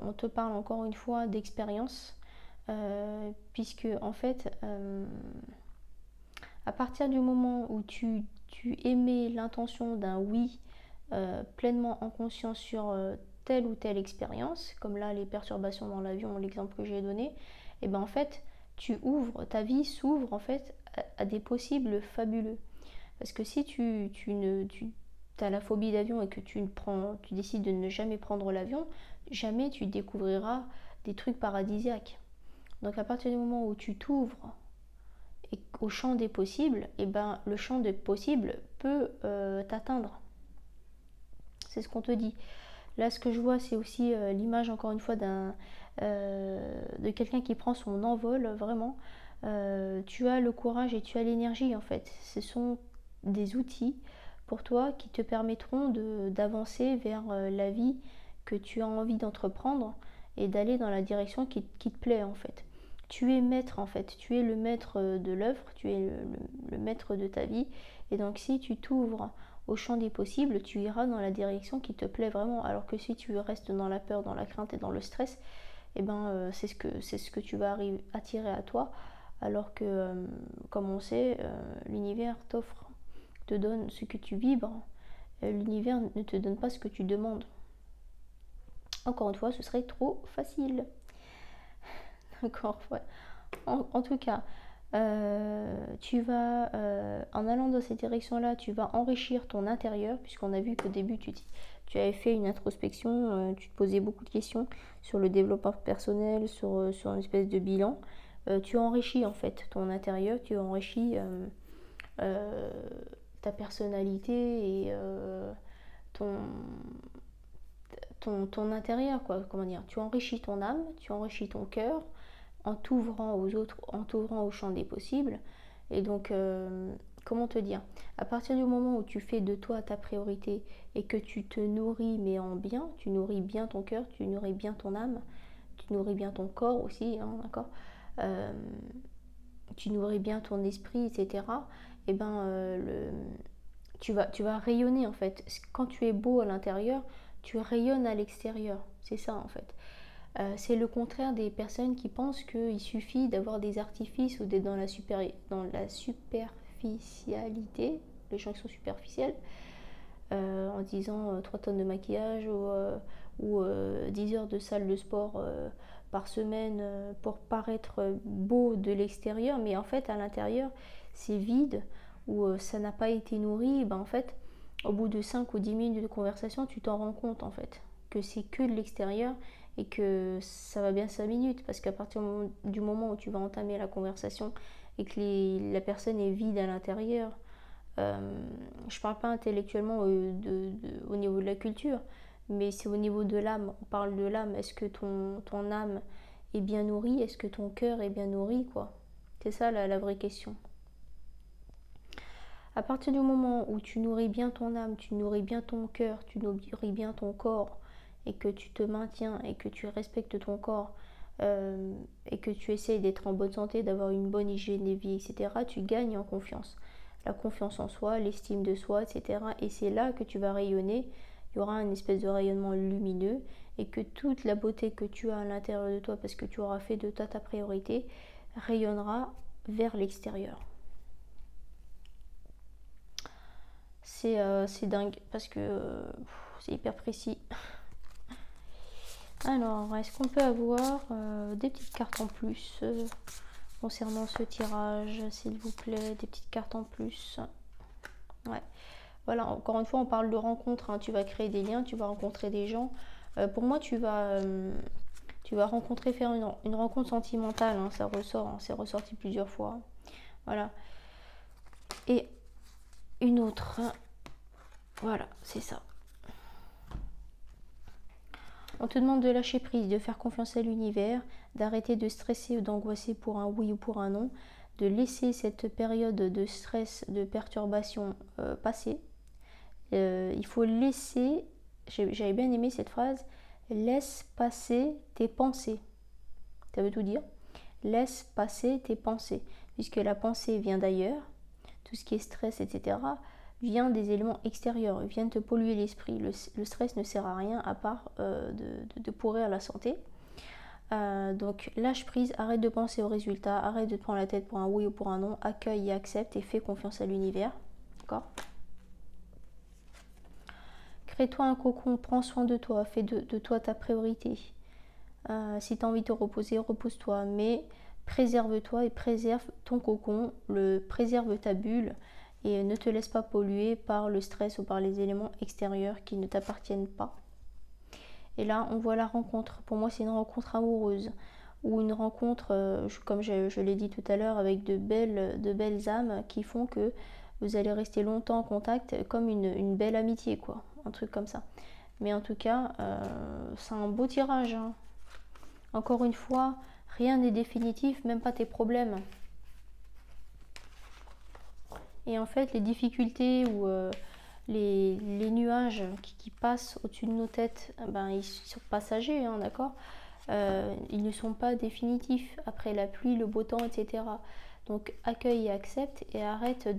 on te parle encore une fois d'expérience, puisque en fait, à partir du moment où tu émets l'intention d'un oui pleinement en conscience sur telle ou telle expérience, comme là les perturbations dans l'avion, l'exemple que j'ai donné, et ben en fait, ta vie s'ouvre en fait à des possibles fabuleux. Parce que si tu as la phobie d'avion et que tu décides de ne jamais prendre l'avion, jamais tu découvriras des trucs paradisiaques. Donc à partir du moment où tu t'ouvres au champ des possibles, et ben le champ des possibles peut t'atteindre. C'est ce qu'on te dit. Là, ce que je vois, c'est aussi l'image, encore une fois, de quelqu'un qui prend son envol, vraiment. Tu as le courage et tu as l'énergie, en fait. Ce sont des outils pour toi qui te permettront d'avancer vers la vie que tu as envie d'entreprendre et d'aller dans la direction qui te plaît, en fait. Tu es maître, en fait. Tu es le maître de l'œuvre, tu es le maître de ta vie. Et donc, si tu t'ouvres au champ des possibles, tu iras dans la direction qui te plaît vraiment. Alors que si tu restes dans la peur, dans la crainte et dans le stress, eh ben, c'est ce que tu vas attirer à toi. Alors que, comme on sait, l'univers te donne ce que tu vibres. L'univers ne te donne pas ce que tu demandes. Encore une fois, ce serait trop facile. D'accord, ouais. En tout cas, tu vas, en allant dans cette direction-là, tu vas enrichir ton intérieur, puisqu'on a vu qu'au début, tu avais fait une introspection, tu te posais beaucoup de questions sur le développement personnel, sur une espèce de bilan. Tu enrichis en fait ton intérieur, tu enrichis ta personnalité et ton intérieur, quoi, comment dire. Tu enrichis ton âme, tu enrichis ton cœur, en t'ouvrant aux autres, en t'ouvrant au champ des possibles. Et donc, comment te dire, à partir du moment où tu fais de toi ta priorité et que tu te nourris, mais en bien, tu nourris bien ton cœur, tu nourris bien ton âme, tu nourris bien ton corps aussi, hein, d'accord, tu nourris bien ton esprit, etc. Et ben, tu vas rayonner en fait. Quand tu es beau à l'intérieur, tu rayonnes à l'extérieur. C'est ça en fait. C'est le contraire des personnes qui pensent qu'il suffit d'avoir des artifices ou d'être dans la superficialité, les gens qui sont superficiels, en disant 3 tonnes de maquillage ou 10 heures de salle de sport par semaine pour paraître beau de l'extérieur, mais en fait à l'intérieur c'est vide ou ça n'a pas été nourri. Ben en fait, au bout de 5 ou 10 minutes de conversation, tu t'en rends compte en fait que c'est que de l'extérieur et que ça va bien 5 minutes, parce qu'à partir du moment où tu vas entamer la conversation et que la personne est vide à l'intérieur, je parle pas intellectuellement au niveau de la culture, mais c'est au niveau de l'âme. On parle de l'âme. Est-ce que ton âme est bien nourrie? Est-ce que ton cœur est bien nourri, quoi? C'est ça la vraie question. À partir du moment où tu nourris bien ton âme, tu nourris bien ton cœur, tu nourris bien ton corps, et que tu te maintiens et que tu respectes ton corps, et que tu essayes d'être en bonne santé, d'avoir une bonne hygiène de vie, etc., tu gagnes en confiance. La confiance en soi, l'estime de soi, etc. Et c'est là que tu vas rayonner. Il y aura une espèce de rayonnement lumineux et que toute la beauté que tu as à l'intérieur de toi, parce que tu auras fait de toi ta priorité, rayonnera vers l'extérieur. C'est dingue parce que c'est hyper précis. Alors, est-ce qu'on peut avoir des petites cartes en plus concernant ce tirage, s'il vous plaît, des petites cartes en plus. Ouais. Voilà, encore une fois, on parle de rencontres, hein. Tu vas créer des liens, tu vas rencontrer des gens. Pour moi, tu vas rencontrer, faire une rencontre sentimentale, hein. Ça ressort, hein. C'est ressorti plusieurs fois. Voilà. Et une autre. Voilà, c'est ça. On te demande de lâcher prise, de faire confiance à l'univers, d'arrêter de stresser ou d'angoisser pour un oui ou pour un non, de laisser cette période de stress, de perturbation passer. Il faut laisser, j'avais bien aimé cette phrase, laisse passer tes pensées. Ça veut tout dire. Laisse passer tes pensées, puisque la pensée vient d'ailleurs, tout ce qui est stress, etc., vient des éléments extérieurs, vient te polluer l'esprit. Le stress ne sert à rien à part de pourrir la santé. Donc lâche prise, arrête de penser aux résultats, arrête de te prendre la tête pour un oui ou pour un non, accueille et accepte et fais confiance à l'univers. D'accord ? Crée-toi un cocon, prends soin de toi, fais de toi ta priorité. Si tu as envie de te reposer, repose-toi, mais préserve-toi et préserve ton cocon, préserve ta bulle et ne te laisse pas polluer par le stress ou par les éléments extérieurs qui ne t'appartiennent pas. Et là, on voit la rencontre. Pour moi, c'est une rencontre amoureuse ou une rencontre, comme je l'ai dit tout à l'heure, avec de belles âmes qui font que vous allez rester longtemps en contact, comme une belle amitié, quoi. Un truc comme ça. Mais en tout cas, c'est un beau tirage, hein. Encore une fois, rien n'est définitif, même pas tes problèmes. Et en fait, les difficultés ou les nuages qui passent au-dessus de nos têtes, ben, ils sont passagers, hein, d'accord, ils ne sont pas définitifs. Après la pluie, le beau temps, etc. Donc accueille et accepte et arrête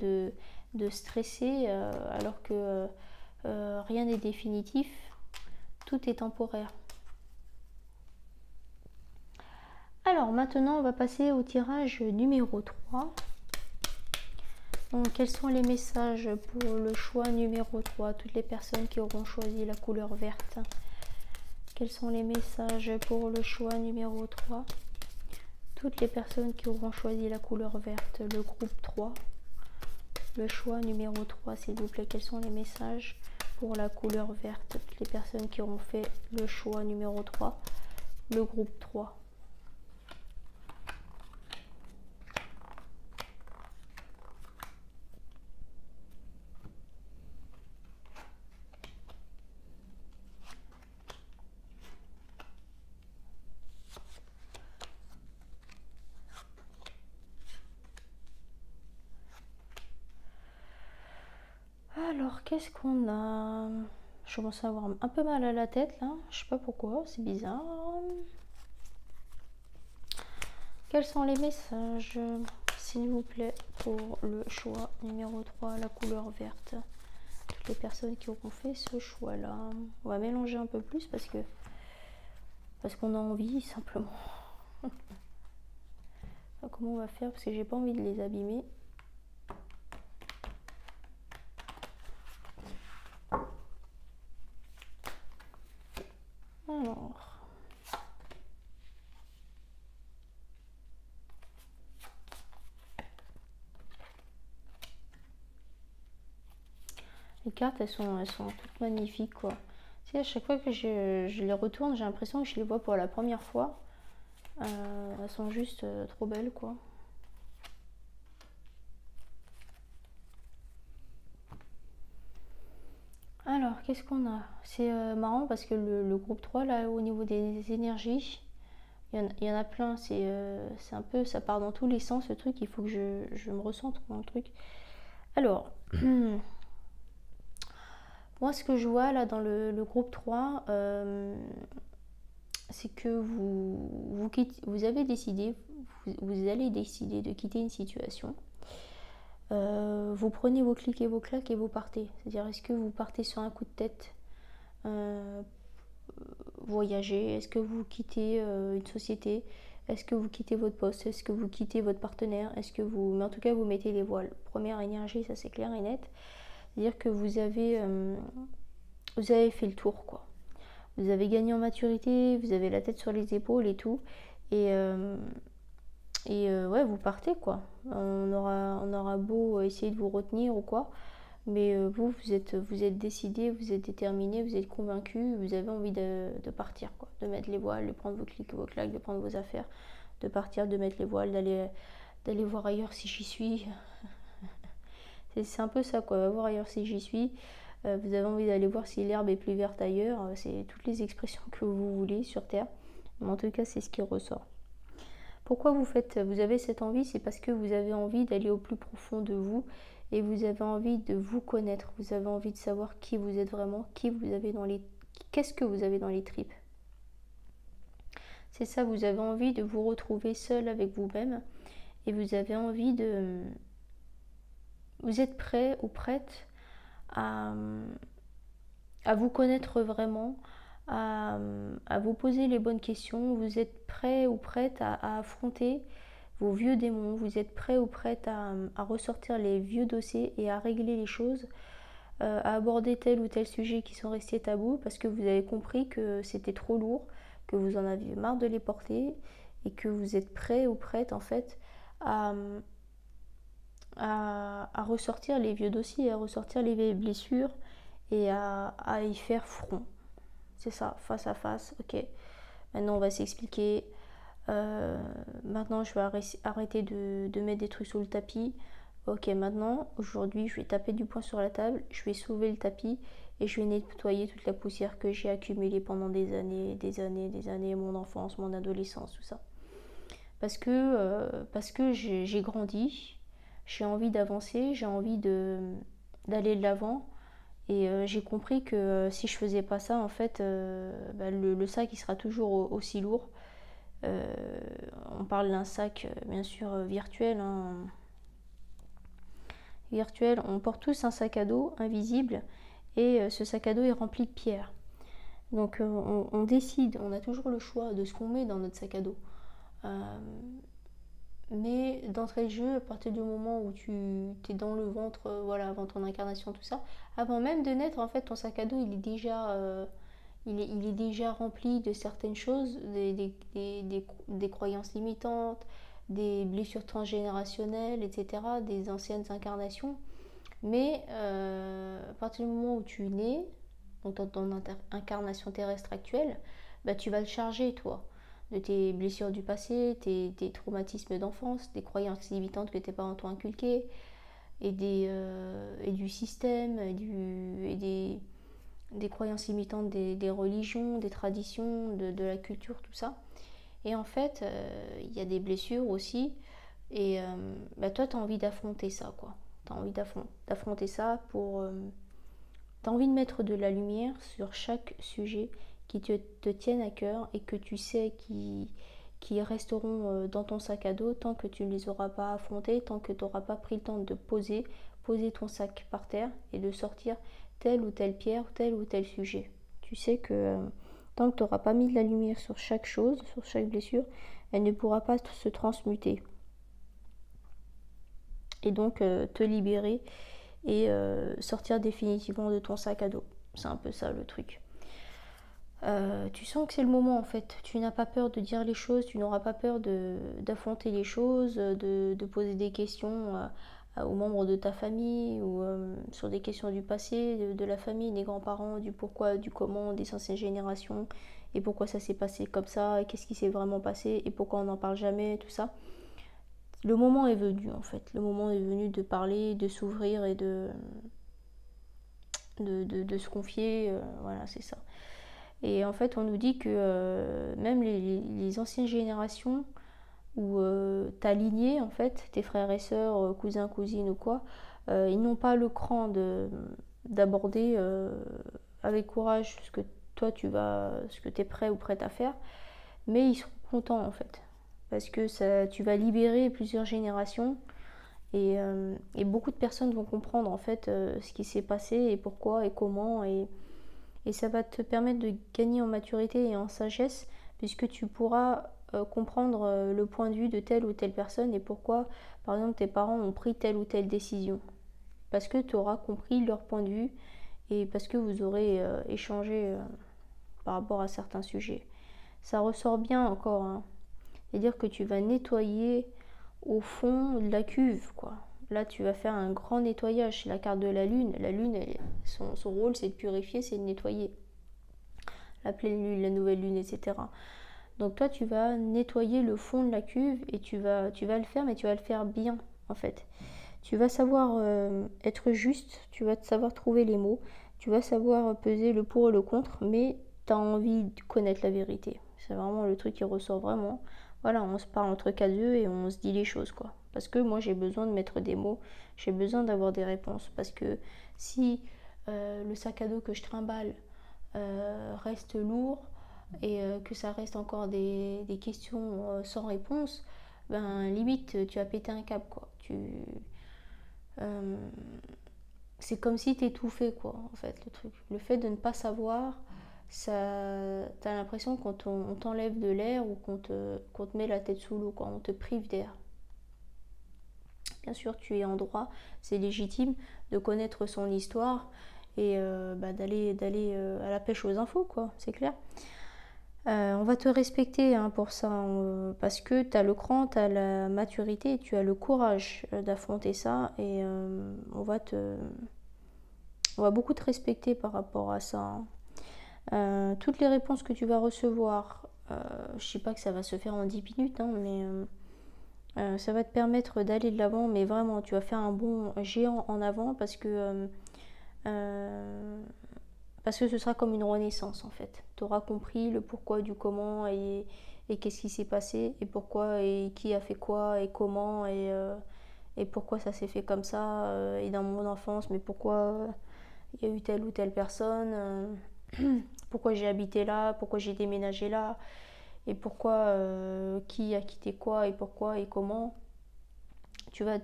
de stresser alors que rien n'est définitif, tout est temporaire. Alors maintenant on va passer au tirage numéro 3. Donc quels sont les messages pour le choix numéro 3, toutes les personnes qui auront choisi la couleur verte? Quels sont les messages pour le choix numéro 3, toutes les personnes qui auront choisi la couleur verte, le groupe 3? Le choix numéro 3, s'il vous plaît, quels sont les messages pour la couleur verte, toutes les personnes qui auront fait le choix numéro 3, le groupe 3? Alors, qu'est-ce qu'on a? Je commence à avoir un peu mal à la tête là, je sais pas pourquoi, c'est bizarre. Quels sont les messages, s'il vous plaît, pour le choix numéro 3, la couleur verte? Toutes les personnes qui auront fait ce choix-là. On va mélanger un peu plus parce qu'on a envie, simplement. Comment on va faire? Parce que j'ai pas envie de les abîmer. Alors... les cartes, elles sont toutes magnifiques, quoi. Tu sais, à chaque fois que je les retourne, j'ai l'impression que je les vois pour la première fois. Elles sont juste trop belles, quoi. Alors, qu'est-ce qu'on a? C'est marrant parce que le groupe 3, là, au niveau des énergies, il y en a plein. C'est un peu, ça part dans tous les sens, ce truc. Il faut que je me recentre dans le truc. Alors... moi, ce que je vois là dans le groupe 3, c'est que vous avez décidé, vous allez décider de quitter une situation. Vous prenez vos clics et vos claques et vous partez. C'est-à-dire, est-ce que vous partez sur un coup de tête, voyager? Est-ce que vous quittez une société? Est-ce que vous quittez votre poste? Est-ce que vous quittez votre partenaire? Est-ce que vous... mais en tout cas, vous mettez les voiles. Première énergie, ça c'est clair et net. C'est-à-dire que vous avez fait le tour, quoi. Vous avez gagné en maturité, vous avez la tête sur les épaules et tout. Et ouais, vous partez, quoi. On aura beau essayer de vous retenir ou quoi. Mais vous êtes décidé, vous êtes déterminé, vous êtes convaincu, vous avez envie de partir, quoi. De mettre les voiles, de prendre vos clics et vos claques, de prendre vos affaires, de partir, de mettre les voiles, d'aller voir ailleurs si j'y suis. C'est un peu ça, quoi. Voir ailleurs si j'y suis. Vous avez envie d'aller voir si l'herbe est plus verte ailleurs. C'est toutes les expressions que vous voulez sur Terre. Mais en tout cas, c'est ce qui ressort. Pourquoi vous avez cette envie? C'est parce que vous avez envie d'aller au plus profond de vous et vous avez envie de vous connaître. Vous avez envie de savoir qui vous êtes vraiment, qu'est-ce que vous avez dans les tripes. C'est ça, vous avez envie de vous retrouver seul avec vous-même et vous avez envie de... vous êtes prêt ou prête à vous connaître vraiment, à vous poser les bonnes questions. Vous êtes prêt ou prête à affronter vos vieux démons. Vous êtes prêt ou prête à ressortir les vieux dossiers et à régler les choses, à aborder tel ou tel sujet qui sont restés tabous parce que vous avez compris que c'était trop lourd, que vous en aviez marre de les porter et que vous êtes prêt ou prête en fait à ressortir les vieux dossiers, à ressortir les vieilles blessures et à y faire front. C'est ça, face à face. Ok, maintenant on va s'expliquer. Maintenant je vais arrêter de mettre des trucs sous le tapis. Ok, maintenant, aujourd'hui, je vais taper du poing sur la table, je vais soulever le tapis et je vais nettoyer toute la poussière que j'ai accumulée pendant des années, mon enfance, mon adolescence, tout ça. Parce que j'ai grandi, j'ai envie d'avancer, j'ai envie d'aller de l'avant. Et j'ai compris que si je faisais pas ça, en fait, le sac il sera toujours aussi lourd. On parle d'un sac, bien sûr, virtuel, hein. virtuel, on porte tous un sac à dos invisible et ce sac à dos est rempli de pierres. Donc on décide, on a toujours le choix de ce qu'on met dans notre sac à dos. Mais d'entrée de jeu, à partir du moment où tu es dans le ventre, voilà, avant ton incarnation, tout ça, avant même de naître, en fait, ton sac à dos, il est déjà rempli de certaines choses, des croyances limitantes, des blessures transgénérationnelles, etc., des anciennes incarnations. Mais à partir du moment où tu es né, donc dans ton incarnation terrestre actuelle, bah, tu vas le charger, toi, de tes blessures du passé, tes traumatismes d'enfance, des croyances limitantes que tes parents t'ont inculquées, et du système, des croyances limitantes des religions, des traditions, de la culture, tout ça. Et en fait, il y a des blessures aussi, et bah, toi, tu as envie d'affronter ça, quoi. Tu as envie d'affronter ça pour... tu as envie de mettre de la lumière sur chaque sujet qui te tiennent à cœur et que tu sais qui resteront dans ton sac à dos tant que tu ne les auras pas affrontés, tant que tu n'auras pas pris le temps de poser ton sac par terre et de sortir telle ou telle pierre, tel ou tel sujet. Tu sais que tant que tu n'auras pas mis de la lumière sur chaque chose, sur chaque blessure, elle ne pourra pas se transmuter. Et donc te libérer et sortir définitivement de ton sac à dos. C'est un peu ça le truc. Tu sens que c'est le moment en fait. Tu n'as pas peur de dire les choses, tu n'auras pas peur d'affronter les choses, de poser des questions aux membres de ta famille ou sur des questions du passé, de la famille, des grands-parents, du pourquoi, du comment, des anciennes générations et pourquoi ça s'est passé comme ça, et qu'est-ce qui s'est vraiment passé et pourquoi on n'en parle jamais, tout ça. Le moment est venu en fait. Le moment est venu de parler, de s'ouvrir et de se confier. Voilà, c'est ça. Et en fait, on nous dit que même les anciennes générations où ta lignée, en fait, tes frères et sœurs, cousins, cousines ou quoi, ils n'ont pas le cran d'aborder avec courage ce que toi ce que tu es prêt ou prête à faire, mais ils seront contents en fait. Parce que tu vas libérer plusieurs générations et beaucoup de personnes vont comprendre en fait ce qui s'est passé et pourquoi et comment et ça va te permettre de gagner en maturité et en sagesse puisque tu pourras comprendre le point de vue de telle ou telle personne et pourquoi par exemple tes parents ont pris telle ou telle décision. Parce que tu auras compris leur point de vue et parce que vous aurez échangé par rapport à certains sujets. Ça ressort bien encore, hein. C'est-à-dire que tu vas nettoyer au fond de la cuve, quoi. Là, tu vas faire un grand nettoyage. C'est la carte de la lune. La lune, son rôle, c'est de purifier, c'est de nettoyer. La pleine lune, la nouvelle lune, etc. Donc toi, tu vas nettoyer le fond de la cuve et tu vas le faire, mais tu vas le faire bien, en fait. Tu vas savoir être juste, tu vas savoir trouver les mots, tu vas savoir peser le pour et le contre, mais tu as envie de connaître la vérité. C'est vraiment le truc qui ressort vraiment. Voilà, on se parle entre quatre yeux et on se dit les choses, quoi. Parce que moi, j'ai besoin de mettre des mots, j'ai besoin d'avoir des réponses. Parce que si le sac à dos que je trimballe reste lourd et que ça reste encore des questions sans réponse, ben limite, tu as pété un câble, quoi. C'est comme si t'étouffais, quoi, en fait, le truc. Le fait de ne pas savoir, t'as l'impression qu'on t'enlève de l'air ou qu'on te met la tête sous l'eau, quoi. On te prive d'air. Bien sûr, tu es en droit, c'est légitime de connaître son histoire et d'aller à la pêche aux infos, quoi, c'est clair. On va te respecter hein, pour ça, parce que tu as le cran, tu as la maturité, tu as le courage d'affronter ça et on va beaucoup te respecter par rapport à ça. Hein. Toutes les réponses que tu vas recevoir, je ne sais pas que ça va se faire en 10 minutes, hein, mais ça va te permettre d'aller de l'avant, mais vraiment, tu vas faire un bond géant en avant parce que ce sera comme une renaissance en fait. Tu auras compris le pourquoi du comment et qu'est-ce qui s'est passé et pourquoi et qui a fait quoi et comment et pourquoi ça s'est fait comme ça et dans mon enfance, mais pourquoi il y a eu telle ou telle personne, pourquoi j'ai habité là, pourquoi j'ai déménagé là et pourquoi qui a quitté quoi et pourquoi et comment. Tu vas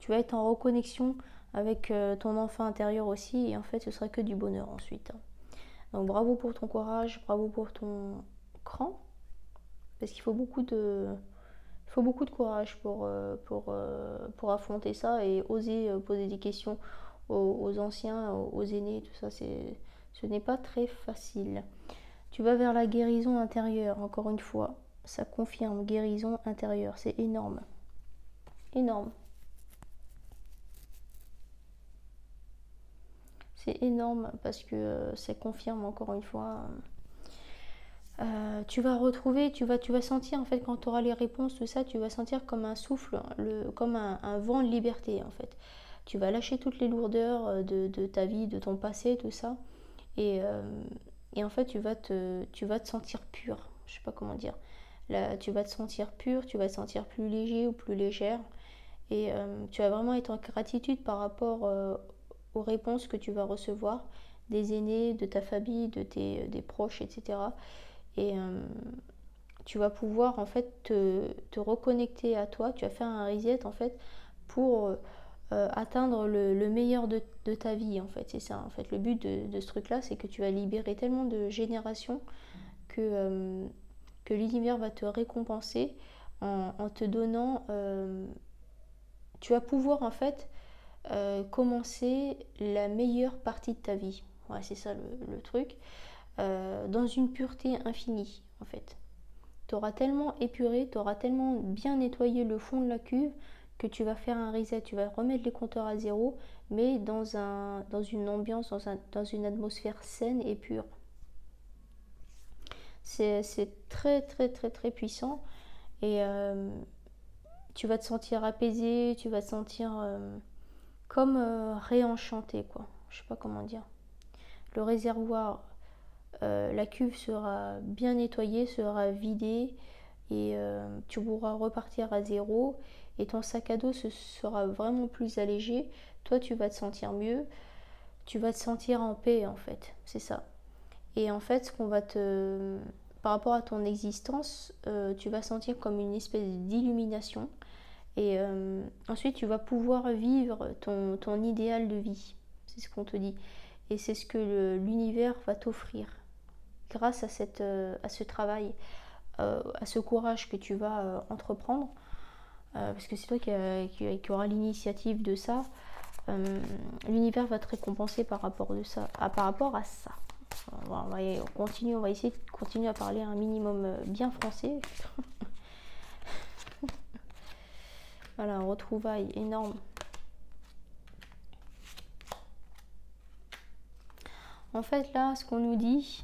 Tu vas être en reconnexion avec ton enfant intérieur aussi, et en fait ce sera que du bonheur ensuite. Donc bravo pour ton courage, bravo pour ton cran, parce qu'il faut beaucoup de courage pour affronter ça et oser poser des questions aux anciens, aux aînés, tout ça, ce n'est pas très facile. Tu vas vers la guérison intérieure, encore une fois, ça confirme, guérison intérieure, c'est énorme. Énorme. C'est énorme parce que ça confirme encore une fois. Tu vas retrouver, tu vas sentir en fait quand tu auras les réponses, tout ça, tu vas sentir comme un souffle, comme un vent de liberté en fait. Tu vas lâcher toutes les lourdeurs de ta vie, de ton passé, tout ça. Et en fait, tu vas te sentir pur. Je sais pas comment dire. Là, tu vas te sentir pur, tu vas te sentir plus léger ou plus légère. Et tu vas vraiment être en gratitude par rapport aux réponses que tu vas recevoir des aînés, de ta famille, des proches, etc. Et tu vas pouvoir en fait te reconnecter à toi. Tu vas faire un reset en fait pour atteindre le meilleur de ta vie en fait. C'est ça en fait. Le but de ce truc là, c'est que tu vas libérer tellement de générations que l'univers va te récompenser en te donnant tu vas pouvoir en fait commencer la meilleure partie de ta vie. Ouais, c'est ça le truc. Dans une pureté infinie en fait. Tu auras tellement épuré, tu auras tellement bien nettoyé le fond de la cuve que tu vas faire un reset, tu vas remettre les compteurs à zéro, mais dans une ambiance, dans une atmosphère saine et pure. C'est très très très très puissant et tu vas te sentir apaisé, tu vas te sentir comme réenchanté quoi. Je sais pas comment dire. Le réservoir, la cuve sera bien nettoyée, sera vidée et tu pourras repartir à zéro et ton sac à dos sera vraiment plus allégé. Toi, tu vas te sentir mieux, tu vas te sentir en paix en fait, c'est ça. Et en fait, par rapport à ton existence, tu vas sentir comme une espèce d'illumination et ensuite tu vas pouvoir vivre ton idéal de vie, c'est ce qu'on te dit. Et c'est ce que l'univers va t'offrir grâce à ce travail, à ce courage que tu vas entreprendre, parce que c'est toi qui aura l'initiative de ça. L'univers va te récompenser par rapport à ça. On va essayer de continuer à parler un minimum bien français. Voilà, un retrouvaille énorme. En fait, là, ce qu'on nous dit,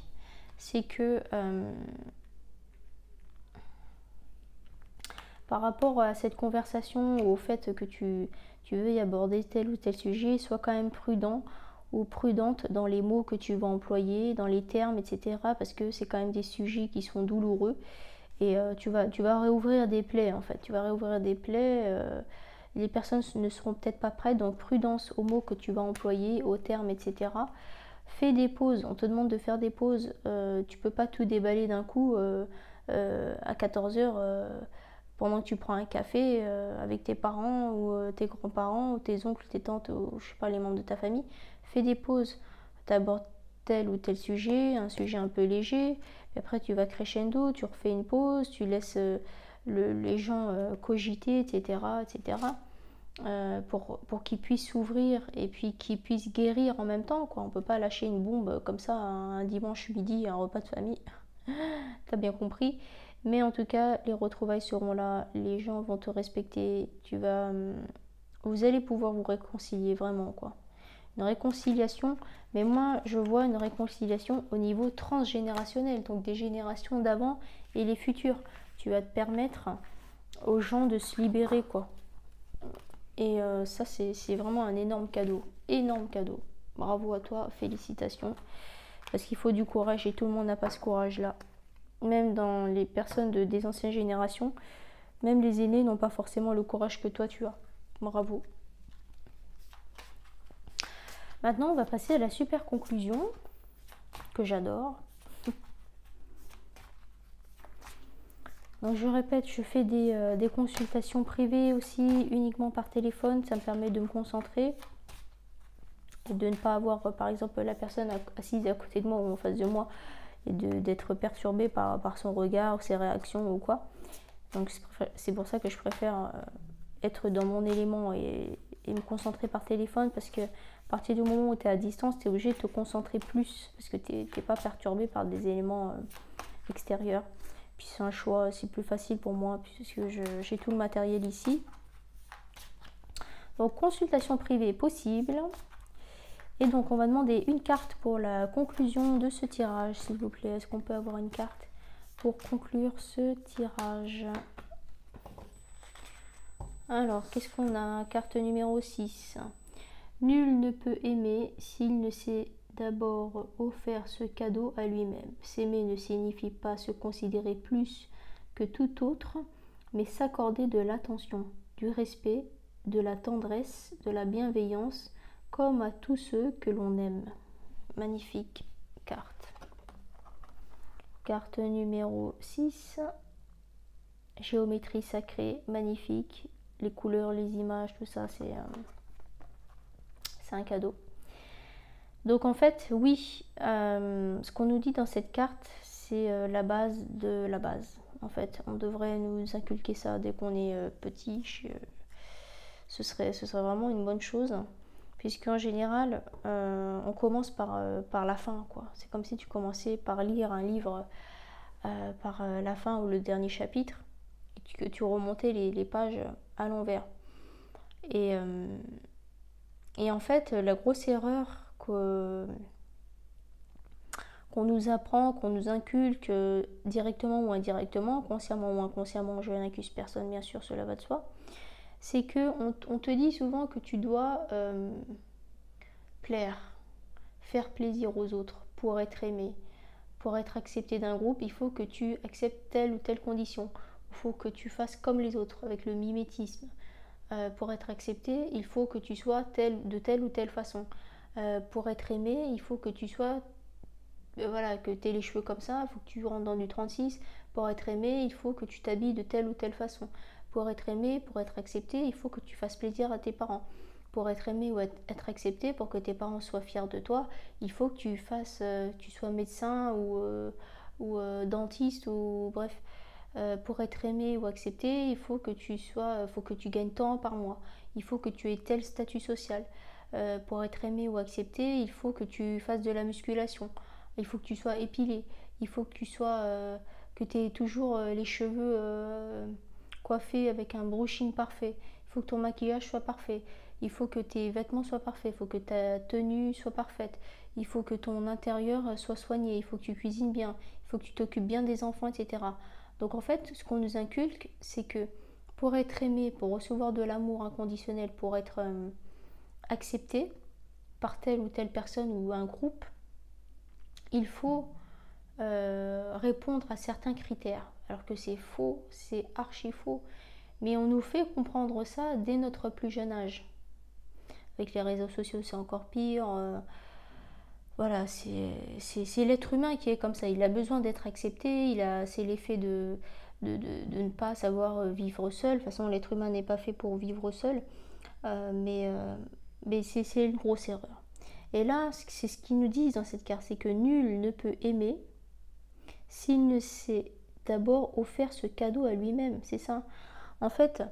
c'est que par rapport à cette conversation, au fait que tu veux y aborder tel ou tel sujet, sois quand même prudent ou prudente dans les mots que tu vas employer, dans les termes, etc. Parce que c'est quand même des sujets qui sont douloureux. Et tu vas réouvrir des plaies, en fait. Tu vas réouvrir des plaies. Les personnes ne seront peut-être pas prêtes, donc prudence aux mots que tu vas employer, aux termes, etc. Fais des pauses. On te demande de faire des pauses. Tu peux pas tout déballer d'un coup à 14h. Pendant que tu prends un café avec tes parents ou tes grands-parents ou tes oncles, tes tantes ou je sais pas, les membres de ta famille, fais des pauses. Tu abordes tel ou tel sujet, un sujet un peu léger, et après tu vas crescendo, tu refais une pause, tu laisses les gens cogiter, etc. etc. Pour qu'ils puissent s'ouvrir et puis qu'ils puissent guérir en même temps, quoi. On peut pas lâcher une bombe comme ça un dimanche midi, un repas de famille. T'as bien compris. Mais en tout cas, les retrouvailles seront là, les gens vont te respecter, vous allez pouvoir vous réconcilier vraiment quoi. Une réconciliation, mais moi je vois une réconciliation au niveau transgénérationnel, donc des générations d'avant et les futures. Tu vas te permettre aux gens de se libérer quoi. Et ça c'est vraiment un énorme cadeau, énorme cadeau. Bravo à toi, félicitations, parce qu'il faut du courage et tout le monde n'a pas ce courage là. Même dans les personnes des anciennes générations, même les aînés n'ont pas forcément le courage que toi tu as. Bravo. Maintenant, on va passer à la super conclusion, que j'adore. Donc je répète, je fais des consultations privées aussi uniquement par téléphone, ça me permet de me concentrer et de ne pas avoir par exemple la personne assise à côté de moi ou en face de moi et d'être perturbée par son regard ou ses réactions ou quoi. Donc c'est pour ça que je préfère être dans mon élément et me concentrer par téléphone, parce que à partir du moment où tu es à distance, tu es obligé de te concentrer plus parce que tu n'es pas perturbé par des éléments extérieurs. Puis c'est un choix, c'est plus facile pour moi puisque j'ai tout le matériel ici. Donc consultation privée possible. Et donc on va demander une carte pour la conclusion de ce tirage, s'il vous plaît. Est-ce qu'on peut avoir une carte pour conclure ce tirage? Alors, qu'est-ce qu'on a? Carte numéro 6. Nul ne peut aimer s'il ne s'est d'abord offert ce cadeau à lui-même. S'aimer ne signifie pas se considérer plus que tout autre, mais s'accorder de l'attention, du respect, de la tendresse, de la bienveillance, comme à tous ceux que l'on aime. Magnifique carte. Carte numéro 6. Géométrie sacrée, magnifique. Les couleurs, les images, tout ça, c'est un cadeau. Donc en fait, oui, ce qu'on nous dit dans cette carte, c'est la base de la base. En fait, on devrait nous inculquer ça dès qu'on est petit. Ce serait vraiment une bonne chose, puisqu'en général, on commence par la fin, quoi. C'est comme si tu commençais par lire un livre par la fin ou le dernier chapitre, et que tu remontais les pages à l'envers. Et en fait, la grosse erreur qu'on nous apprend, qu'on nous inculque directement ou indirectement, consciemment ou inconsciemment, je n'accuse personne bien sûr, cela va de soi, c'est qu'on te dit souvent que tu dois plaire, faire plaisir aux autres pour être aimé, pour être accepté d'un groupe. Il faut que tu acceptes telle ou telle condition, il faut que tu fasses comme les autres avec le mimétisme. Pour être accepté, il faut que tu sois de telle ou telle façon. Pour être aimé, il faut que tu sois, voilà, que tu aies les cheveux comme ça, il faut que tu rentres dans du 36. Pour être aimé, il faut que tu t'habilles de telle ou telle façon. Pour être aimé, pour être accepté, il faut que tu fasses plaisir à tes parents. Pour être aimé ou être accepté, pour que tes parents soient fiers de toi, il faut que tu sois médecin ou dentiste ou bref. Pour être aimé ou accepté, il faut que tu gagnes tant par mois. Il faut que tu aies tel statut social. Pour être aimé ou accepté, il faut que tu fasses de la musculation. Il faut que tu sois épilé. Il faut que que tu aies toujours les cheveux coiffés avec un brushing parfait. Il faut que ton maquillage soit parfait. Il faut que tes vêtements soient parfaits. Il faut que ta tenue soit parfaite. Il faut que ton intérieur soit soigné. Il faut que tu cuisines bien. Il faut que tu t'occupes bien des enfants, etc. Donc en fait, ce qu'on nous inculque, c'est que pour être aimé, pour recevoir de l'amour inconditionnel, pour être accepté par telle ou telle personne ou un groupe, il faut répondre à certains critères. Alors que c'est faux, c'est archi faux. Mais on nous fait comprendre ça dès notre plus jeune âge. Avec les réseaux sociaux, c'est encore pire. Voilà, c'est l'être humain qui est comme ça. Il a besoin d'être accepté. C'est l'effet de ne pas savoir vivre seul. De toute façon, l'être humain n'est pas fait pour vivre seul. Mais c'est une grosse erreur. Et là, c'est ce qu'ils nous disent dans cette carte, c'est que nul ne peut aimer s'il ne s'est d'abord offert ce cadeau à lui-même. C'est ça. En fait,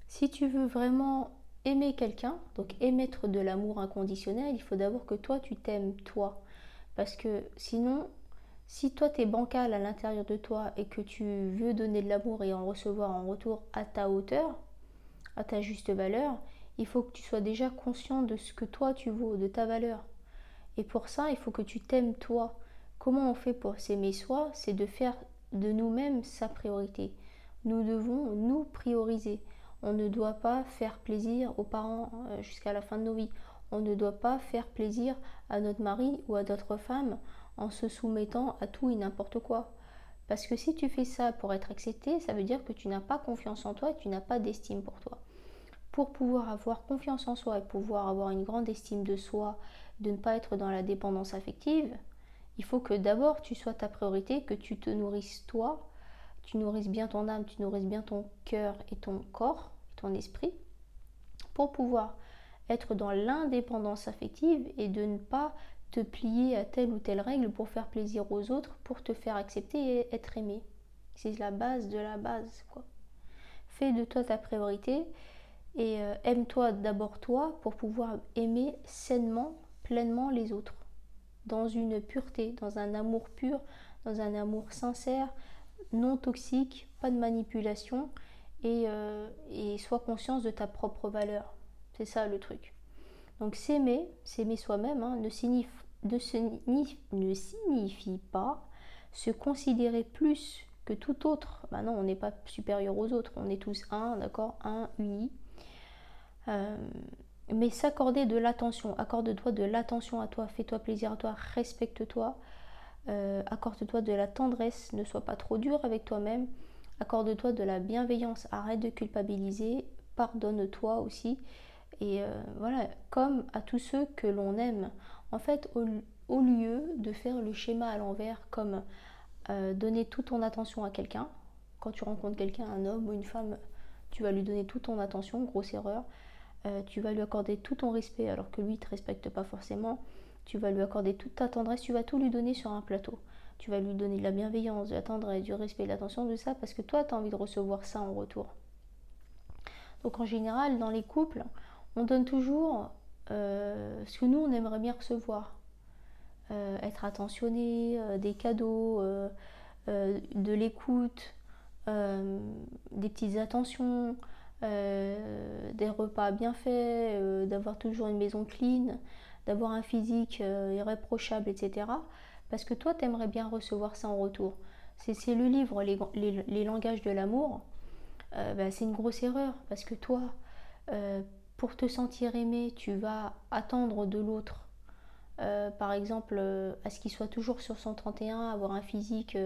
si tu veux vraiment aimer quelqu'un, donc émettre de l'amour inconditionnel, il faut d'abord que toi, tu t'aimes toi. Parce que sinon, si toi, tu es bancal à l'intérieur de toi et que tu veux donner de l'amour et en recevoir en retour à ta hauteur, à ta juste valeur, il faut que tu sois déjà conscient de ce que toi, tu vaux, de ta valeur. Et pour ça, il faut que tu t'aimes toi. Comment on fait pour s'aimer soi? C'est de faire de nous-mêmes sa priorité. Nous devons nous prioriser. On ne doit pas faire plaisir aux parents jusqu'à la fin de nos vies. On ne doit pas faire plaisir à notre mari ou à d'autres femmes en se soumettant à tout et n'importe quoi. Parce que si tu fais ça pour être accepté, ça veut dire que tu n'as pas confiance en toi et tu n'as pas d'estime pour toi. Pour pouvoir avoir confiance en soi et pouvoir avoir une grande estime de soi, de ne pas être dans la dépendance affective, il faut que d'abord tu sois ta priorité, que tu te nourrisses toi, tu nourrisses bien ton âme, tu nourrisses bien ton cœur et ton corps, ton esprit, pour pouvoir être dans l'indépendance affective et de ne pas te plier à telle ou telle règle pour faire plaisir aux autres, pour te faire accepter et être aimé. C'est la base de la base, quoi. Fais de toi ta priorité et aime-toi d'abord toi pour pouvoir aimer sainement, pleinement les autres. Dans une pureté, dans un amour pur, dans un amour sincère, non toxique, pas de manipulation et sois conscience de ta propre valeur. C'est ça le truc. Donc s'aimer soi-même, hein, ne signifie pas se considérer plus que tout autre. Ben non, on n'est pas supérieur aux autres, on est tous un, d'accord, un, uni. Mais s'accorder de l'attention, accorde-toi de l'attention à toi, fais-toi plaisir à toi, respecte-toi, accorde-toi de la tendresse, ne sois pas trop dur avec toi-même, accorde-toi de la bienveillance, arrête de culpabiliser, pardonne-toi aussi. Et voilà, comme à tous ceux que l'on aime. En fait, au lieu de faire le schéma à l'envers, comme donner toute ton attention à quelqu'un, quand tu rencontres quelqu'un, un homme ou une femme, tu vas lui donner toute ton attention, grosse erreur. Tu vas lui accorder tout ton respect alors que lui ne te respecte pas forcément. Tu vas lui accorder toute ta tendresse, tu vas tout lui donner sur un plateau. Tu vas lui donner de la bienveillance, de la tendresse, du respect, de l'attention, de ça, parce que toi, tu as envie de recevoir ça en retour. Donc en général, dans les couples, on donne toujours ce que nous, on aimerait bien recevoir. Être attentionné, des cadeaux, de l'écoute, des petites attentions, des repas bien faits, d'avoir toujours une maison clean, d'avoir un physique irréprochable, etc. Parce que toi, tu aimerais bien recevoir ça en retour. C'est le livre les langages de l'amour. C'est une grosse erreur parce que toi, pour te sentir aimé, tu vas attendre de l'autre, par exemple, à ce qu'il soit toujours sur son 31, avoir un physique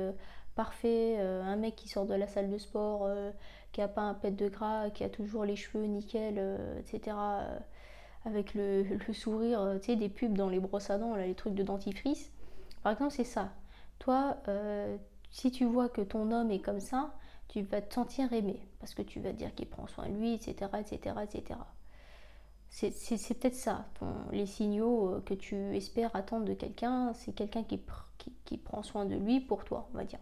parfait, un mec qui sort de la salle de sport, qui n'a pas un pet de gras, qui a toujours les cheveux nickel, etc. Avec le sourire, tu sais, des pubs dans les brosses à dents, là, les trucs de dentifrice. Par exemple, c'est ça. Toi, si tu vois que ton homme est comme ça, tu vas te sentir aimé, parce que tu vas dire qu'il prend soin de lui, etc., etc., etc. C'est peut-être ça, les signaux que tu espères attendre de quelqu'un, c'est quelqu'un qui prend soin de lui pour toi, on va dire.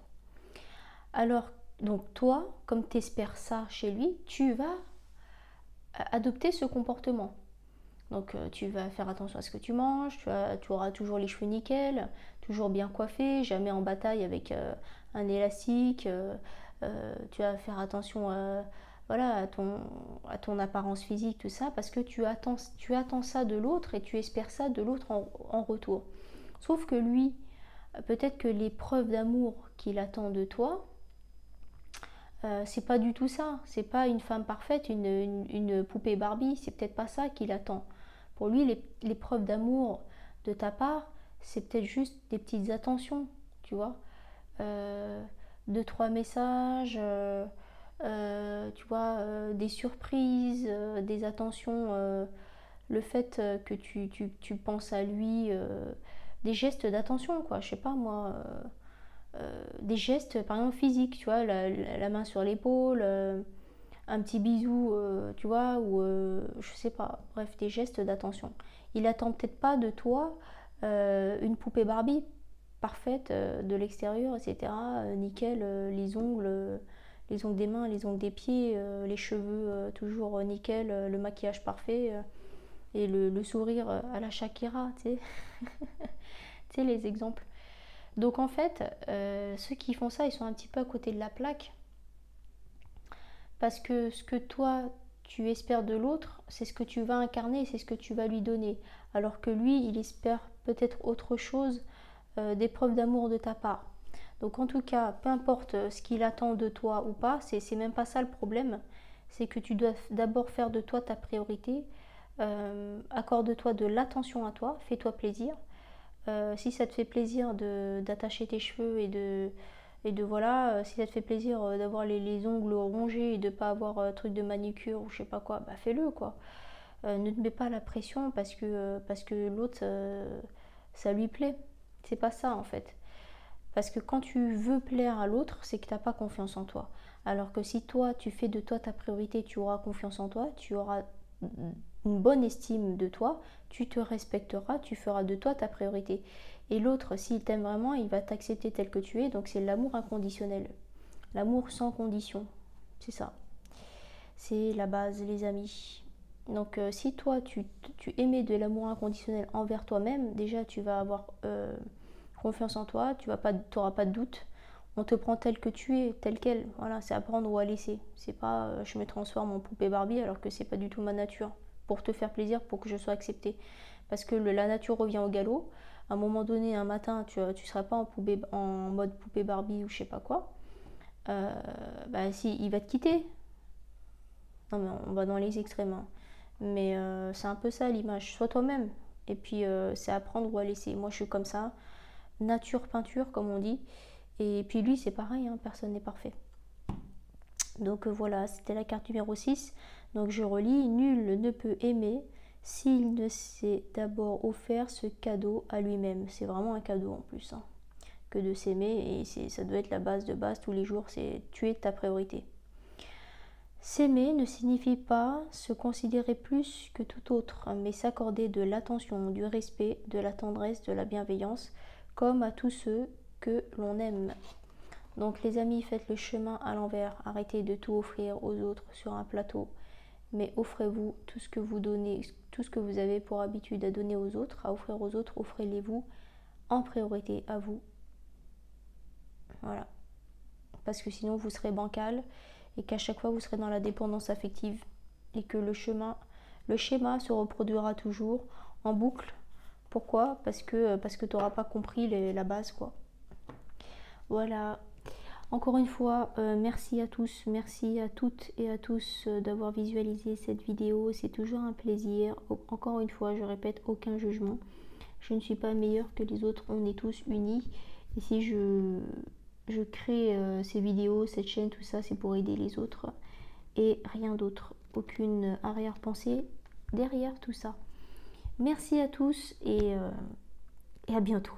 Alors, donc toi, comme tu espères ça chez lui, tu vas adopter ce comportement. Donc tu vas faire attention à ce que tu manges, tu auras toujours les cheveux nickel, toujours bien coiffé, jamais en bataille avec un élastique, tu vas faire attention voilà, à ton apparence physique, tout ça, parce que tu attends ça de l'autre et tu espères ça de l'autre en retour. Sauf que lui, peut-être que les preuves d'amour qu'il attend de toi, c'est pas du tout ça. C'est pas une femme parfaite, une poupée Barbie, c'est peut-être pas ça qu'il attend. Pour lui, les preuves d'amour de ta part, c'est peut-être juste des petites attentions, tu vois. 2-3 messages, tu vois, des surprises, des attentions, le fait que tu penses à lui, des gestes d'attention, quoi. Je sais pas moi, des gestes, par exemple physiques, tu vois, la main sur l'épaule, un petit bisou, tu vois, ou je sais pas, bref, des gestes d'attention. Il attend peut-être pas de toi une poupée Barbie parfaite de l'extérieur, etc. Nickel, les ongles des mains, les ongles des pieds, les cheveux toujours nickel, le maquillage parfait et le sourire à la Shakira, tu sais. Tu sais, les exemples. Donc en fait, ceux qui font ça, ils sont un petit peu à côté de la plaque. Parce que ce que toi, tu espères de l'autre, c'est ce que tu vas incarner, c'est ce que tu vas lui donner. Alors que lui, il espère peut-être autre chose, des preuves d'amour de ta part. Donc en tout cas, peu importe ce qu'il attend de toi ou pas, c'est même pas ça le problème. C'est que tu dois d'abord faire de toi ta priorité. Accorde-toi de l'attention à toi, fais-toi plaisir. Si ça te fait plaisir d'attacher tes cheveux et de voilà, si ça te fait plaisir d'avoir les ongles rongés et de pas avoir truc de manucure ou je sais pas quoi, bah fais-le quoi. Ne te mets pas la pression parce que l'autre ça lui plaît. C'est pas ça en fait. Parce que quand tu veux plaire à l'autre, c'est que tu n'as pas confiance en toi. Alors que si toi, tu fais de toi ta priorité, tu auras confiance en toi, tu auras une bonne estime de toi, tu te respecteras, tu feras de toi ta priorité. Et l'autre, s'il t'aime vraiment, il va t'accepter tel que tu es. Donc c'est l'amour inconditionnel. L'amour sans condition. C'est ça. C'est la base, les amis. Donc si toi, tu émets de l'amour inconditionnel envers toi-même, déjà tu vas avoir confiance en toi, tu n'auras pas de doute. On te prend tel que tu es, tel quel. Voilà, c'est à prendre ou à laisser. C'est pas je me transforme en poupée Barbie alors que c'est pas du tout ma nature. Pour te faire plaisir, pour que je sois acceptée. Parce que la nature revient au galop. À un moment donné, un matin, tu ne seras pas en mode poupée Barbie ou je sais pas quoi. Bah si, il va te quitter. Non mais on va dans les extrêmes. Hein. Mais c'est un peu ça l'image. Sois toi-même. Et puis c'est à prendre ou à laisser. Moi je suis comme ça. Nature, peinture, comme on dit. Et puis lui, c'est pareil, hein, personne n'est parfait. Donc voilà, c'était la carte numéro 6. Donc je relis, nul ne peut aimer s'il ne s'est d'abord offert ce cadeau à lui-même. C'est vraiment un cadeau en plus, hein, que de s'aimer, et ça doit être la base de base tous les jours, c'est tu es ta priorité. S'aimer ne signifie pas se considérer plus que tout autre, mais s'accorder de l'attention, du respect, de la tendresse, de la bienveillance, comme à tous ceux que l'on aime. Donc les amis, faites le chemin à l'envers, arrêtez de tout offrir aux autres sur un plateau, mais offrez-vous tout ce que vous donnez, tout ce que vous avez pour habitude à donner aux autres, à offrir aux autres, offrez-les-vous en priorité à vous. Voilà. Parce que sinon vous serez bancal et qu'à chaque fois vous serez dans la dépendance affective et que le schéma se reproduira toujours en boucle. Pourquoi? Parce que tu n'auras pas compris la base, quoi. Voilà. Encore une fois, merci à tous, merci à toutes et à tous d'avoir visualisé cette vidéo. C'est toujours un plaisir. Encore une fois, je répète, aucun jugement. Je ne suis pas meilleure que les autres, on est tous unis. Et si je crée ces vidéos, cette chaîne, tout ça, c'est pour aider les autres. Et rien d'autre. Aucune arrière-pensée derrière tout ça. Merci à tous et à bientôt.